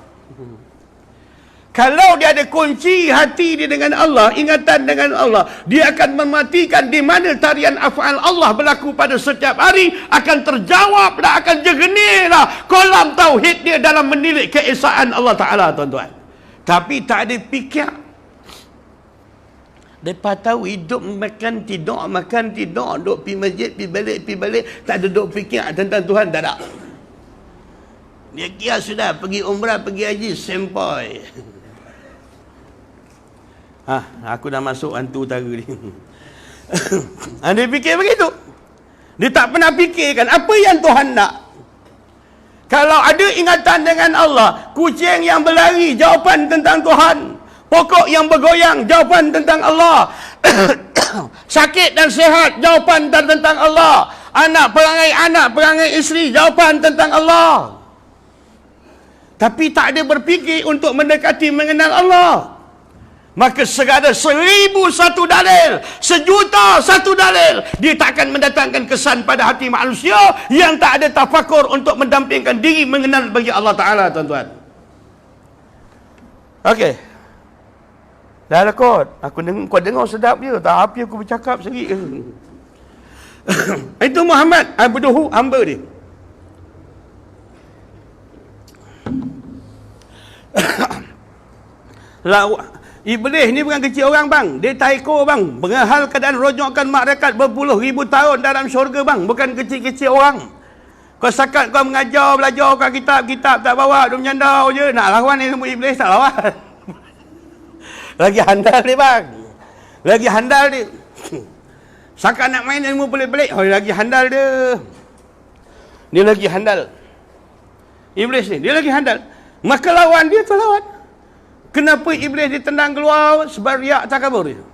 Speaker 1: Kalau dia ada kunci hati dia dengan Allah, ingatan dengan Allah, dia akan mematikan di mana tarian af'al Allah berlaku pada setiap hari, akan terjawab dah, akan jernihlah kolam tauhid dia dalam menilik keesaan Allah Ta'ala, tuan-tuan. Tapi tak ada fikir. Mereka tahu hidup makan tidur, duk pergi masjid, pergi balik, tak ada duk fikir tentang Tuhan, tak ada. Dia kira sudah pergi umrah, pergi haji, sempoi. Aku dah masuk hantu utara ni. Dia fikir begitu. Dia tak pernah fikirkan apa yang Tuhan nak. Kalau ada ingatan dengan Allah, kucing yang berlari, jawapan tentang Tuhan. Pokok yang bergoyang, jawapan tentang Allah. Sakit dan sihat, jawapan tentang Allah. Anak, perangai isteri, jawapan tentang Allah. Tapi tak ada berfikir untuk mendekati mengenal Allah. Maka segala 1001 dalil, 1,000,001 dalil, dia tak akan mendatangkan kesan pada hati manusia yang tak ada tafakur untuk mendampingkan diri mengenal bagi Allah Ta'ala, tuan-tuan. Okey. Dah lah kot. Kau dengar sedap je. Tak apa aku bercakap sikit. Itu Muhammad abduhu, hamba dia. Iblis ni bukan kecil orang bang. Dia taiko bang. Berhal keadaan rojokkan malaikat berpuluh ribu tahun dalam syurga bang. Bukan kecil-kecil orang. Kau sakat kau mengajar, belajar kau kitab-kitab tak bawa. Dia menyandau je. Nak lawan ilmu iblis tak lawan. Lagi handal dia bang. Lagi handal dia. Sakat nak main ilmu pelik-pelik. Oh, lagi handal dia. Dia lagi handal. Iblis ni. Dia lagi handal. Maka lawan dia tu lawan. Kenapa iblis ditendang keluar? Sebab riak takabur dia.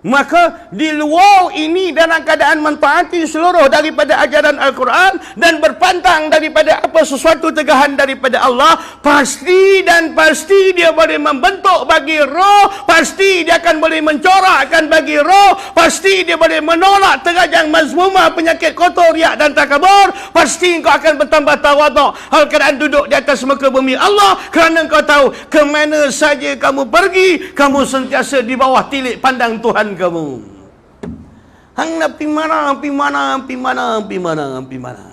Speaker 1: Maka di luar ini dalam keadaan mentaati seluruh daripada ajaran Al-Quran dan berpantang daripada apa sesuatu tegahan daripada Allah, pasti dan pasti dia boleh membentuk bagi roh, pasti dia akan boleh mencorakkan bagi roh, pasti dia boleh menolak terajang mazmumah, penyakit kotor, riak dan takabur, pasti engkau akan bertambah tawaduk hal keadaan duduk di atas muka bumi Allah, kerana engkau tahu ke mana saja kamu pergi, kamu sentiasa di bawah tilik pandang Tuhan kamu. Hang nak pi mana, pi mana, pi mana, pi mana, pi mana.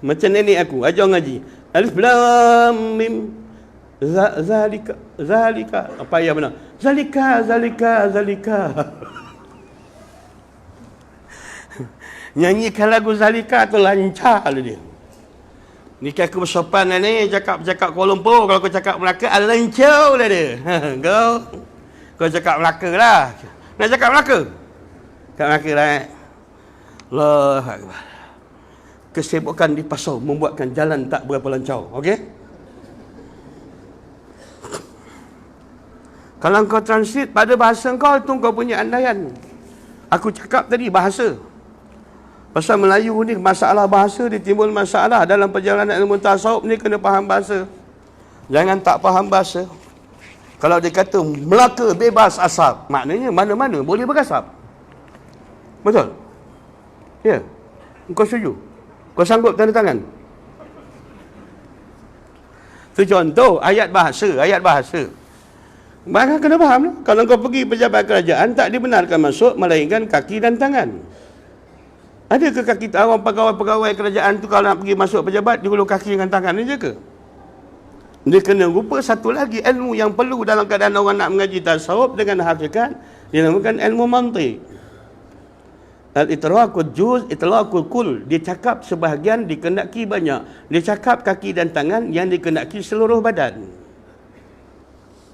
Speaker 1: Macam nenek aku ajar ngaji. Alif lam mim zalika. Apa ya benar? Zalika. Nyanyikan lagu Zalika tu lancar dia. Ni aku bersopan ni, cakap Kuala Lumpur. Kalau kau cakap Melaka, lencau lah dia. Kau cakap Melaka lah. Nak cakap Melaka? Cakap Melaka lah. Allah Akbar. Kesibukan di pasar membuatkan jalan tak berapa lancau. Okey? Kalau kau transit pada bahasa kau, tu kau punya andaian. Aku cakap tadi bahasa. Pasal Melayu ni masalah bahasa dia timbul masalah dalam perjalanan ilmu tasawuf ni, kena faham bahasa. Jangan tak faham bahasa. Kalau dia kata Melaka bebas asap, maknanya mana-mana boleh berasap. Betul? Ya. Kau setuju? Kau sanggup tanda tangan? Itu contoh ayat bahasa. Maka kena faham. Kalau kau pergi pejabat kerajaan, tak dibenarkan masuk melainkan kaki dan tangan. Ada ke kaki orang pegawai kerajaan tu kalau nak pergi masuk pejabat, dia gulung kaki dengan tangan ni je ke? Dia kena rupa satu lagi ilmu yang perlu dalam keadaan orang nak mengaji tasawuf dengan hakikat, dinamakan ilmu mantiq. Al-itraqul juz, itlaqul kul. Dia cakap sebahagian, dikendaki banyak. Dia cakap kaki dan tangan, yang dikendaki seluruh badan.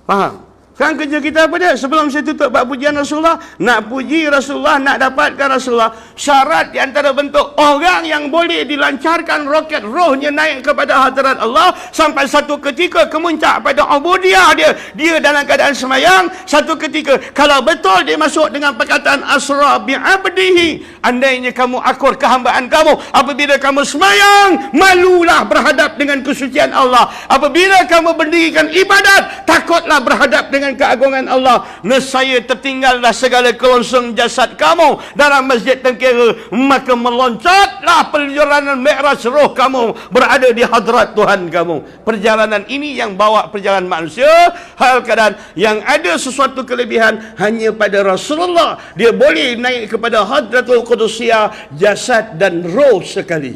Speaker 1: Faham? Sekarang kerja kita apa dia? Sebelum saya tutup bab pujian Rasulullah, nak puji Rasulullah, nak dapatkan Rasulullah, syarat di antara bentuk orang yang boleh dilancarkan roket rohnya naik kepada hadirat Allah sampai satu ketika kemuncak pada ubudiyah dia dalam keadaan semayang. Satu ketika kalau betul dia masuk dengan perkataan asra bi'abdihi, andainya kamu akur kehambaan kamu apabila kamu semayang, malulah berhadap dengan kesucian Allah. Apabila kamu berdirikan ibadat, takutlah berhadap dengan keagungan Allah. Nescaya tertinggallah segala kelonsong jasad kamu dalam masjid tengkira, maka meloncatlah perjalanan mi'raj roh kamu berada di hadrat Tuhan kamu. Perjalanan ini yang bawa perjalanan manusia, hal keadaan yang ada sesuatu kelebihan hanya pada Rasulullah. Dia boleh naik kepada hadratul qudusiyah jasad dan roh sekali.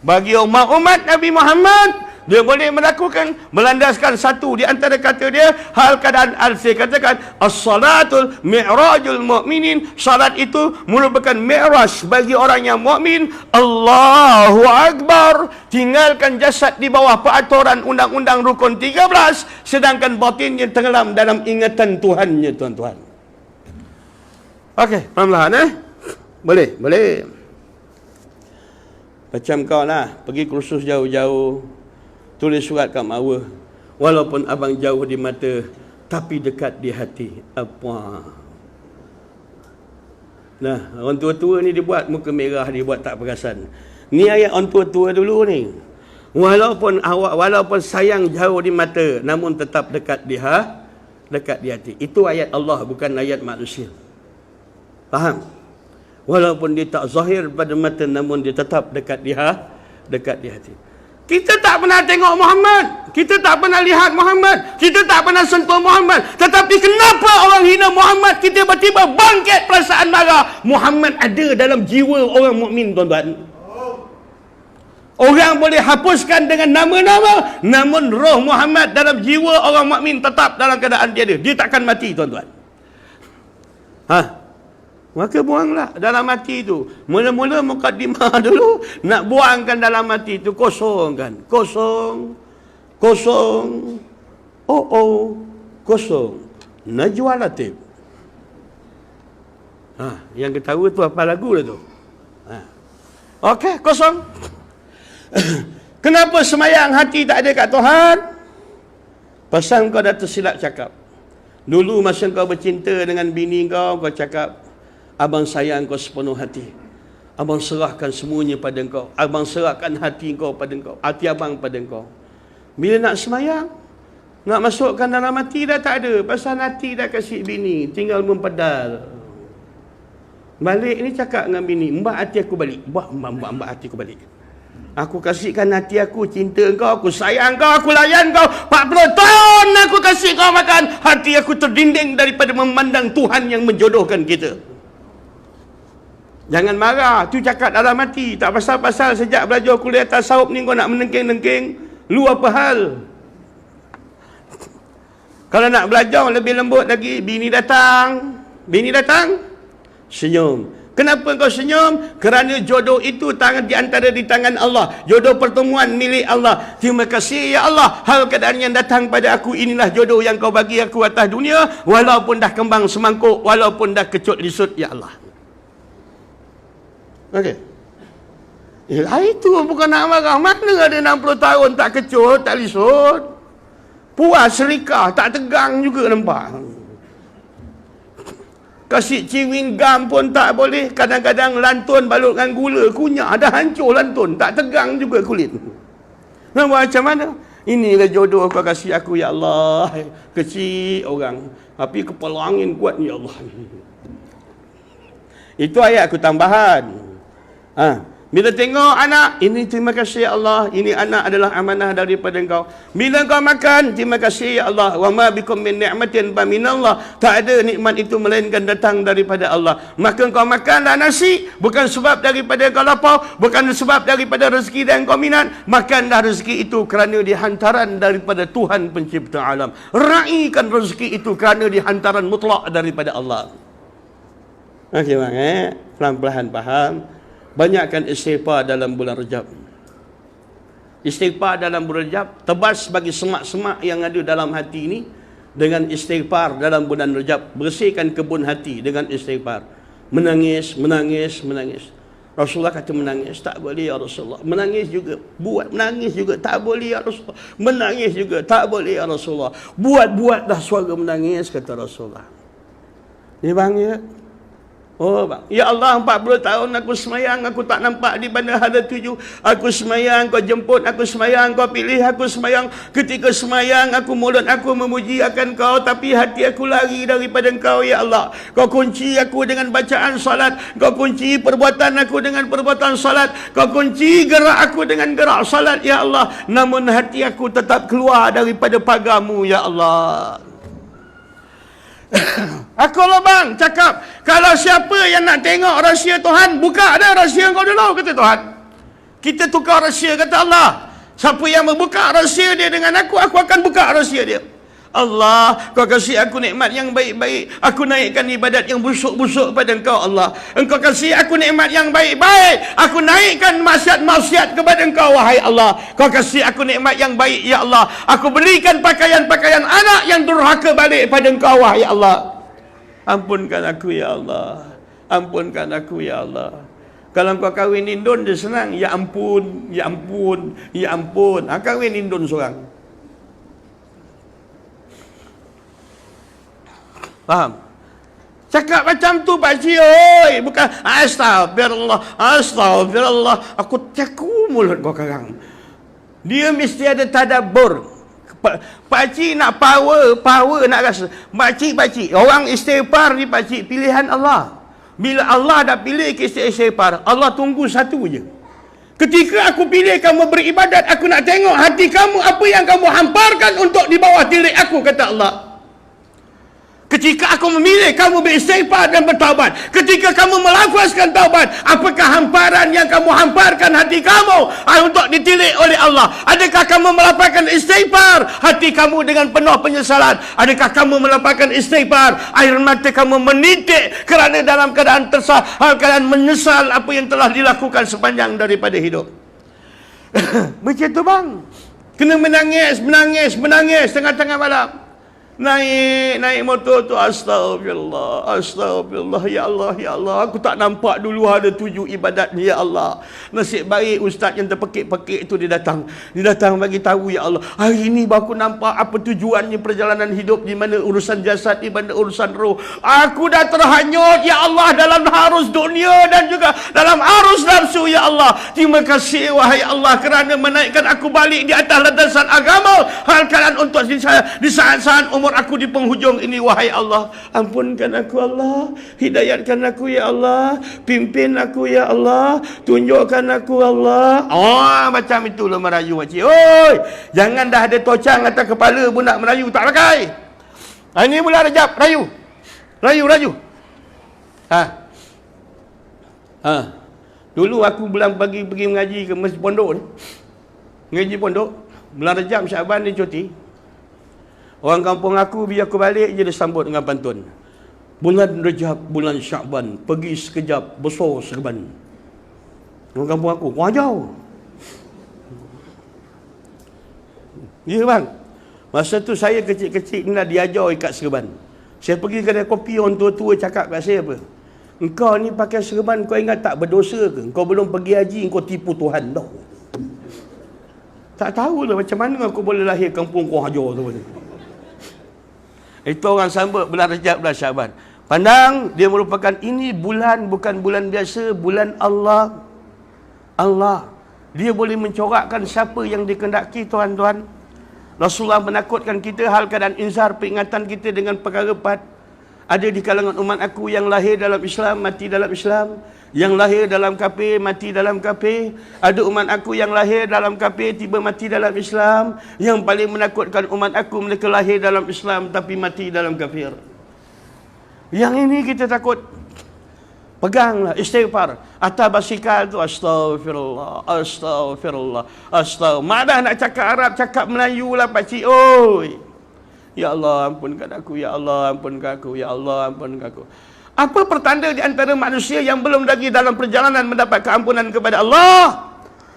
Speaker 1: Bagi umat Nabi Muhammad, dia boleh melakukan, melandaskan satu di antara kata dia, hal keadaan al-si katakan as-salatul mi'rajul mu'minin. Salat itu merupakan mi'raj bagi orang yang mukmin. Allahu Akbar. Tinggalkan jasad di bawah peraturan undang-undang rukun 13, sedangkan batinnya tenggelam dalam ingatan Tuhannya, tuan-tuan. Okey, pelan-pelan Boleh. Macam kau lah, pergi kursus jauh-jauh, tulis surat kat Marwah, walaupun abang jauh di mata tapi dekat di hati. Apa? Nah, orang tua-tua ni dia buat muka merah, dia buat tak perasan. Ni ayat orang tua-tua dulu ni. Walaupun sayang jauh di mata, namun tetap dekat di hati. Itu ayat Allah, bukan ayat manusia. Faham? Walaupun dia tak zahir pada mata, namun dia tetap dekat di hati. Kita tak pernah tengok Muhammad. Kita tak pernah lihat Muhammad. Kita tak pernah sentuh Muhammad. Tetapi kenapa orang hina Muhammad, kita tiba-tiba bangkit perasaan marah? Muhammad ada dalam jiwa orang mukmin, tuan-tuan. Orang boleh hapuskan dengan nama-nama, namun roh Muhammad dalam jiwa orang mukmin tetap dalam keadaan dia ada. Dia takkan mati, tuan-tuan. Maka buanglah dalam hati itu. Mula-mula mukadimah dulu. Nak buangkan dalam hati itu, kosongkan. Kosong. Kosong. Najwa Latif. Yang ketawa tu apa lagu dah tu? Okey, kosong. Kenapa semayang hati tak ada kat Tuhan? Pasal kau dah tersilap cakap. Dulu masa kau bercinta dengan bini kau cakap, abang sayang kau sepenuh hati. Abang serahkan semuanya pada kau. Abang serahkan hati kau pada kau. Hati abang pada kau. Bila nak semayang, nak masukkan dalam hati dah tak ada. Pasal hati dah kasih bini, tinggal mempedal. Balik ni cakap dengan bini, mbak hati aku balik. Mbak hati aku balik. Aku kasihkan hati aku, cinta kau, aku sayang kau, aku layan kau. 40 tahun aku kasih kau makan. Hati aku terdinding daripada memandang Tuhan yang menjodohkan kita. Jangan marah, tu cakap dalam hati. Tak pasal-pasal sejak belajar kuliah tasawuf ni kau nak menengking-nengking. Lu apa hal? Kalau nak belajar lebih lembut lagi, bini datang, senyum. Kenapa kau senyum? Kerana jodoh itu di antara di tangan Allah. Jodoh pertemuan milik Allah. Terima kasih ya Allah. Hal keadaan yang datang pada aku, inilah jodoh yang kau bagi aku atas dunia. Walaupun dah kembang semangkuk, walaupun dah kecut lisut, ya Allah. Okey. Itu bukan nak marah. Mana ada 60 tahun tak kecut, tak lisut. Puas serikah, tak tegang juga nampak. Kasih chewing gum pun tak boleh. Kadang-kadang lantun balut dengan gula, kunyah, dah hancur lantun. Tak tegang juga kulit. Nampak macam mana? Inilah jodoh kau kasih aku, ya Allah. Kecil orang, tapi kepala angin kuat, ya Allah. Itu ayat aku tambahan. Bila tengok anak, ini terima kasih ya Allah, ini anak adalah amanah daripada engkau. Bila kau makan, terima kasih ya Allah. Wa ma bikum min ni'matin fa minallah. Tak ada nikmat itu melainkan datang daripada Allah. Maka kau makanlah nasi, bukan sebab daripada kau lapar, bukan sebab daripada rezeki dan kau minat. Makanlah rezeki itu kerana dihantaran daripada Tuhan pencipta alam. Raikan rezeki itu kerana dihantaran mutlak daripada Allah. Okey bang, pelan-pelan faham. Banyakkan istighfar dalam bulan Rajab. Istighfar dalam bulan Rajab, tebas bagi semak-semak yang ada dalam hati ini dengan istighfar dalam bulan Rajab. Bersihkan kebun hati dengan istighfar. Menangis. Rasulullah kata menangis tak boleh ya Rasulullah. Menangis juga tak boleh ya Rasulullah. Menangis juga tak boleh ya Rasulullah. Buat dah suara menangis, kata Rasulullah. Ni bang ya. Oh bang, ya Allah 40 tahun aku semayang, aku tak nampak di mana hala tuju. Aku semayang, kau jemput aku semayang, kau pilih aku semayang. Ketika semayang, mulut aku memuji akan kau, tapi hati aku lari daripada engkau ya Allah. Kau kunci aku dengan bacaan salat, kau kunci perbuatan aku dengan perbuatan salat, kau kunci gerak aku dengan gerak salat ya Allah. Namun hati aku tetap keluar daripada pagarmu ya Allah. Aku lah bang cakap, kalau siapa yang nak tengok rahsia Tuhan, buka dah rahsia kau dulu, kata Tuhan. Kita tukar rahsia, kata Allah. Siapa yang membuka rahsia dia dengan aku akan buka rahsia dia. Allah, kau kasih aku nikmat yang baik-baik. Aku naikkan ibadat yang busuk-busuk pada engkau Allah. Engkau kasih aku nikmat yang baik-baik. Aku naikkan maksiat-maksiat kepada engkau wahai Allah. Kau kasih aku nikmat yang baik ya Allah. Aku belikan pakaian-pakaian anak yang durhaka balik pada engkau wahai Allah. Ampunkan aku ya Allah. Ampunkan aku ya Allah. Kalau kau kahwin Indon dia senang. Ya ampun, ya ampun, ya ampun. Kahwin Indon seorang. Faham? Cakap macam tu pakcik, oi, bukan astagfirullah. Aku mulut kau sekarang. Dia mesti ada tadabbur. Pakcik nak power nak rasa. Pakcik, orang istighfar ni pakcik pilihan Allah. Bila Allah dah pilih kita istighfar, Allah tunggu satu je. Ketika aku pilih kamu beribadat, aku nak tengok hati kamu, apa yang kamu hamparkan untuk di bawah tilik aku, kata Allah. Ketika aku memilih kamu beristighfar dan bertaubat, ketika kamu melafazkan taubat, apakah hamparan yang kamu hamparkan hati kamu untuk ditilik oleh Allah? Adakah kamu melafazkan istighfar, hati kamu dengan penuh penyesalan? Adakah kamu melafazkan istighfar, air mata kamu menitik kerana dalam keadaan keadaan menyesal apa yang telah dilakukan sepanjang daripada hidup? Macam tu bang. Kena menangis tengah-tengah malam. Naik motor tu, astagfirullah, ya Allah, aku tak nampak dulu ada 7 ibadat ni, ya Allah. Nasib baik ustaz yang terpekik-pekik tu dia datang bagi tahu, ya Allah, hari ni baru aku nampak apa tujuannya perjalanan hidup, di mana urusan jasad, di mana urusan roh. Aku dah terhanyut, ya Allah, dalam arus dunia dan juga dalam arus nafsu, ya Allah. Terima kasih wahai Allah kerana menaikkan aku balik di atas landasan agama, hal keadaan untuk di saat-saat umur aku di penghujung ini, wahai Allah. Ampunkan aku, Allah. Hidayatkan aku, ya Allah. Pimpin aku, ya Allah. Tunjukkan aku, Allah. Macam itulah merayu, makcik. Oi, jangan dah ada tocang atas kepala pun nak merayu, tak pakai. Ini bulan Rajab, rayu. Dulu aku bulan pagi pergi mengaji ke masjid pondok ni. Mengaji pondok, bulan Rajab, Syaban dia cuti. Orang kampung aku, bila aku balik je dia sambut dengan pantun. Bulan Rajab, bulan Syaban, pergi sekejap, besar serban. Orang kampung aku, wah jauh. Ya bang. Masa tu saya kecil-kecil nak diajar ikat serban. Saya pergi kedai kopi, orang tua-tua cakap kat saya apa? Engkau ni pakai serban, kau ingat tak berdosa ke? Kau belum pergi haji, kau tipu Tuhan dah. Tak tahulah macam mana aku boleh lahir kampung kau hajar tu. Itu orang sambut bulan Rajab, bulan Syaban. Pandang, dia merupakan ini bulan, bukan bulan biasa, bulan Allah. Dia boleh mencorakkan siapa yang dikehendaki, tuan-tuan. Rasulullah menakutkan kita, hal keadaan inzar, peringatan kita dengan perkara 4. Ada di kalangan umat aku yang lahir dalam Islam, mati dalam Islam. Yang lahir dalam kafir, mati dalam kafir. Ada umat aku yang lahir dalam kafir, tiba mati dalam Islam. Yang paling menakutkan umat aku, mereka lahir dalam Islam tapi mati dalam kafir. Yang ini kita takut. Peganglah istighfar. Atas basikal tu, astagfirullah. Mak dah nak cakap Arab, cakap Melayu lah pakcik. Oi, ya Allah ampunkan aku, ya Allah ampunkan aku, ya Allah ampunkan aku. Apa pertanda di antara manusia yang belum lagi dalam perjalanan mendapat keampunan kepada Allah?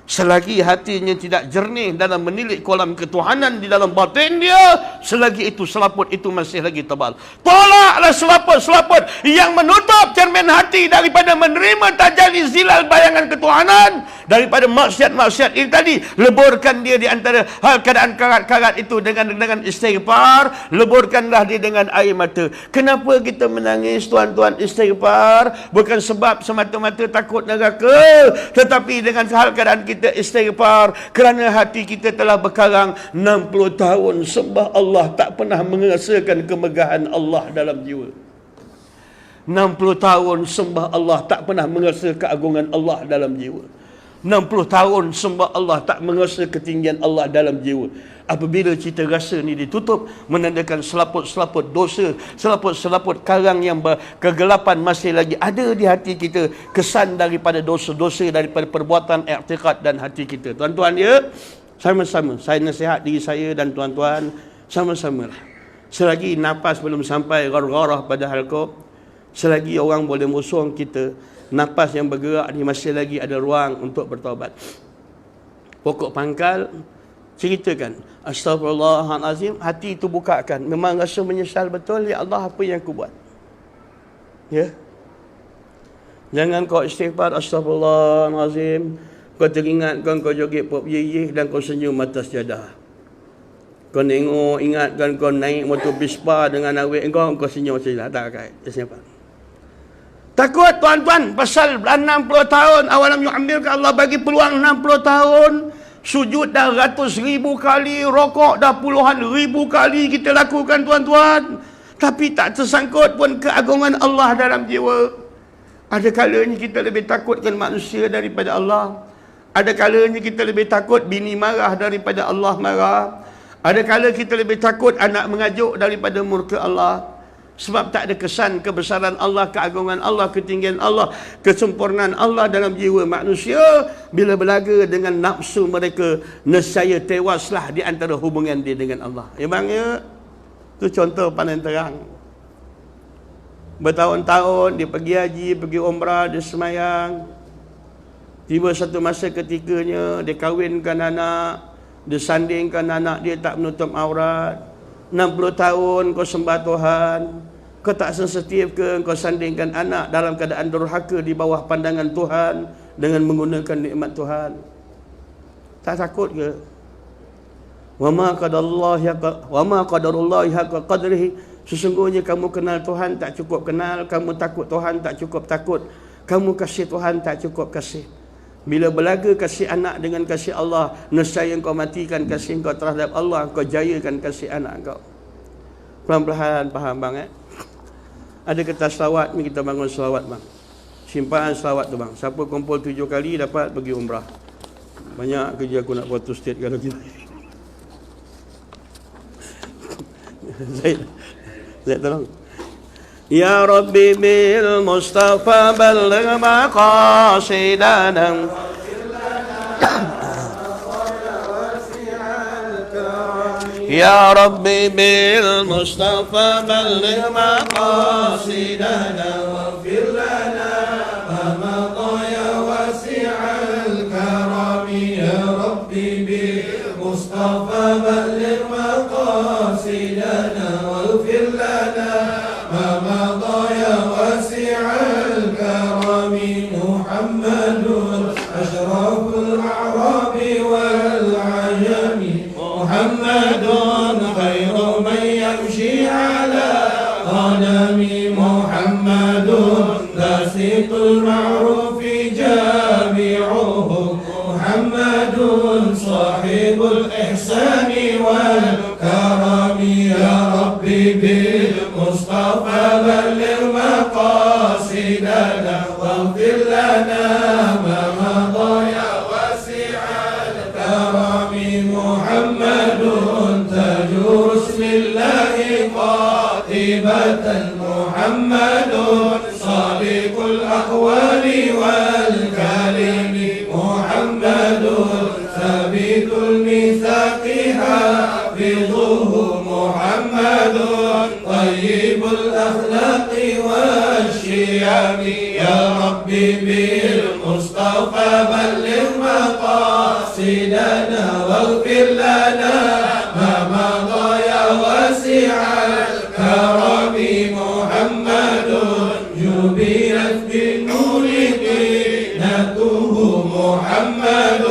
Speaker 1: Selagi hatinya tidak jernih dalam menilik kolam ketuhanan di dalam batin dia, selagi itu selaput itu masih lagi tebal. Tolaklah selaput-selaput yang menutup cermin hati daripada menerima tajalli zilal bayangan ketuhanan, daripada maksiat-maksiat ini tadi. Leburkan dia di antara hal keadaan karat-karat itu dengan istighfar. Leburkanlah dia dengan air mata. Kenapa kita menangis, tuan-tuan? Istighfar bukan sebab semata-mata takut neraka, tetapi dengan hal keadaan kita istighfar kerana hati kita telah berkarang. 60 tahun sembah Allah, tak pernah merasakan kemegahan Allah dalam jiwa. 60 tahun sembah Allah, tak pernah merasa keagungan Allah dalam jiwa. 60 tahun sembah Allah, tak merasa ketinggian Allah dalam jiwa. Apabila cita rasa ni ditutup, menandakan selaput-selaput dosa, selaput-selaput karang yang kegelapan masih lagi ada di hati kita. Kesan daripada dosa-dosa, daripada perbuatan i'tiqad dan hati kita. Tuan-tuan ya, sama-sama saya nasihat diri saya dan tuan-tuan, sama-sama lah. Selagi nafas belum sampai ghargharah pada halqub, selagi orang boleh musuh kita, nafas yang bergerak ni masih lagi ada ruang untuk bertaubat. Pokok pangkal, ceritakan, astagfirullahalazim, hati itu bukakan. Memang rasa menyesal betul, ya Allah apa yang aku buat. Ya. Jangan kau istighfar, astagfirullahalazim, kau teringat kau joget pop ye dan kau senyum atas jadah. Kau tengok, ingatkan kau naik motor Vespa dengan awet kau senyum saja. Tak kait. Takut tuan-tuan pasal 60 tahun awalam yu'ammirka, Allah bagi peluang 60 tahun. Sujud dah ratus ribu kali, rokok dah puluhan ribu kali kita lakukan tuan-tuan. Tapi tak tersangkut pun keagungan Allah dalam jiwa. Ada kalanya kita lebih takutkan manusia daripada Allah. Ada kalanya kita lebih takut bini marah daripada Allah marah. Ada kala kita lebih takut anak mengajuk daripada murka Allah. Sebab tak ada kesan kebesaran Allah, keagungan Allah, ketinggian Allah, kesempurnaan Allah dalam jiwa manusia. Bila berlaga dengan nafsu mereka, nescaya tewaslah di antara hubungan dia dengan Allah. Ya bang ya? Itu contoh paling terang. Bertahun-tahun dia pergi haji, pergi umrah, dia semayang. Tiba satu masa ketikanya dia kahwinkan anak, dia sandingkan anak dia tak menutup aurat. 60 tahun kau sembah Tuhan, kau tak sensitif ke kau sandingkan anak dalam keadaan durhaka di bawah pandangan Tuhan dengan menggunakan nikmat Tuhan? Tak takut ke? Wa ma qadarullahi haqqa qadrihi. Sesungguhnya kamu kenal Tuhan tak cukup kenal, kamu takut Tuhan tak cukup takut, kamu kasih Tuhan tak cukup kasih. Bila berlaga kasih anak dengan kasih Allah, nescaya kau matikan kasih kau terhadap Allah, kau jayakan kasih anak kau. Pelan-pelan faham bang Ada kertas selawat ni, kita bangun selawat bang. Simpan selawat tu bang. Siapa kumpul 7 kali dapat pergi umrah. Banyak kerja aku nak buat tu state kalau kita. Zaid tolong. Ya Rabbi bil Mustafa balligh maqasidana. Ya Rabbi bil Mustafa balligh maqasidana waghfir lana ma madaya wasi'al karam. Ya Rabbi bil Mustafa balligh maqasidana waghfir lana مضى واسع الكرم. محمد أشرف الأعراب والعجم. محمد خير من يمشي على غنم. محمد باسط المعروف جامعه. محمد صاحب الإحسان والكرم. يا ربي بالمصطفى بلغ مقاصدنا واغفر لنا ما مضى يا واسع الكرم. محمد تاج رسل الله قاطبة. محمد صادق الأقوال والكلم. محمد ثابت الميثاق حافظه. محمد طيب الأخلاق والشيم. يا ربي بالمصطفى بلغ مقاصدنا واغفر لنا ما مضى يا واسع الكرم. محمد جبلت بالنور قينته. محمد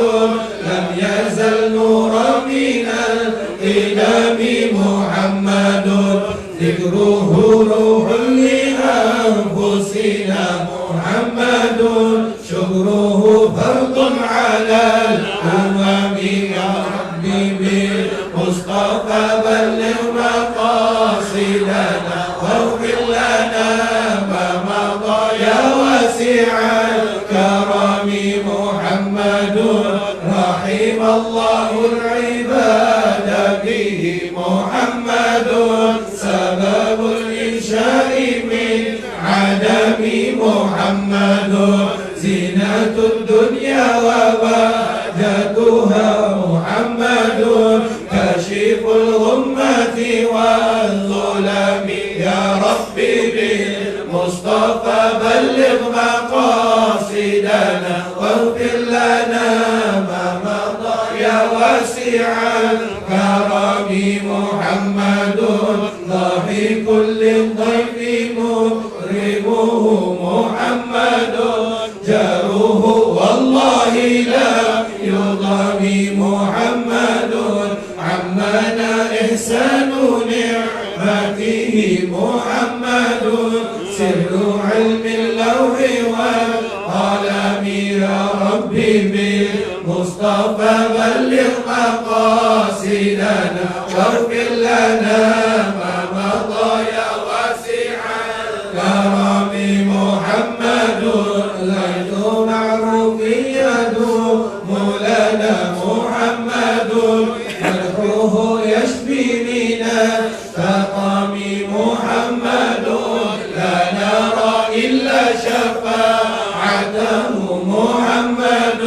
Speaker 1: لم يزل نورا من القدم. محمد ذكره روح لأنفسنا. محمد شكره فرض على الأمم. يا ربي بالمصطفى بلغ مقاصدنا واغفر لنا ما مضى يا واسع الكرم. محمد رحم الله العباد به. محمد سبب الإنشاء من عدم. محمد زينة الدنيا وبهجتها. محمد كاشف الغمة والظلم. يا ربي بالمصطفى بلغ مقاصدنا واغفر لنا ما مضى يا واسع الكرم. محمد ضحك للضيف مكرمه. محمد جاره والله لم يضم. محمد عمنا إحسان نعمته. محمد سر علم اللوح والقلم. يا ربي بالمصطفى بلغ مقاصدنا واغفر لنا ما مضى يا واسع الكرم. محمد غيث معروف يدوم
Speaker 2: محمد مدحوه يشفي من السقم محمد لا نرى إلا شفاعته محمد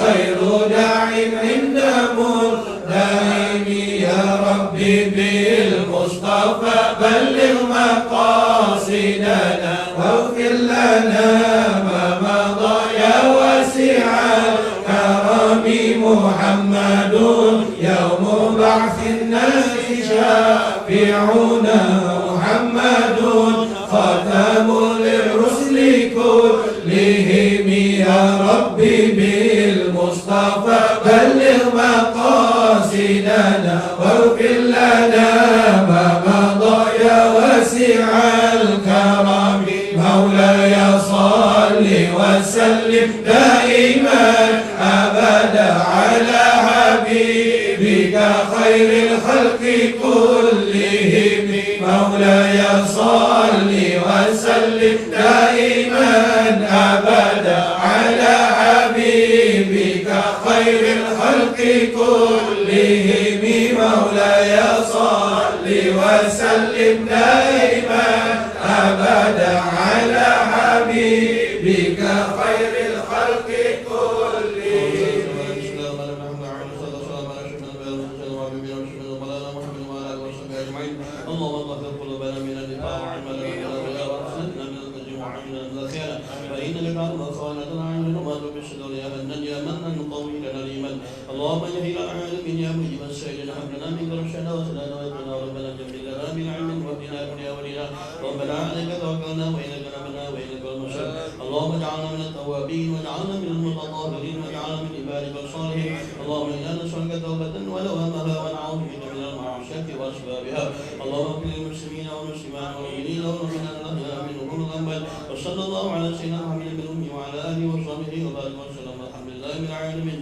Speaker 2: خير داع عند مدعم يا ربي بالمصطفى بلغ مقاصدنا واغفر لنا ما مضى يا واسع الكرم محمد يوم بعث الناس شافعنا محمد خاتم للرسل كلهم يا ربي بالمصطفى بلغ مقاصدنا واغفر لنا ما مضى يا واسع الكرم مولاي صل وسلم دائما أبدا على حبيبك خير الخلق كلهم مولاي صل وسلم دائما أبدا على حبيبك خير الخلق كلهم مولاي صل وسلم دائما أبدا على حبيبك خير الخلق كلهم
Speaker 1: اللهم اغفر قلوبنا من النفاق وعملنا من الرياء واغسلنا من الكذب وعملنا من الخيانة فإنك تعلم خائنة الأعين وما تخفي الصدور يا منن يا منن قوي لنا لمن اللهم يهي الأعين يا مجيب السائل هب لنا منك رشدا وسدادا ويقنا ربنا جمل لنا من علم واهدنا يا ولينا ربنا عليك توكلنا وإليك نبنا وإليك المصير اللهم اجعلنا من التوابين واجعلنا من المتطهرين واجعلنا من عبادك الصالحين اللهم إنا نسألك توبة ولوامها ونعوذ بك من المعصية وأسبابها اللهم اغفر للمسلمين والمسلمات والمؤمنين والمؤمنات الأحياء منهم والأموات وصلى الله على سيدنا محمد الأمي وعلى آله وصحبه وبارك وسلم والحمد لله من العالمين.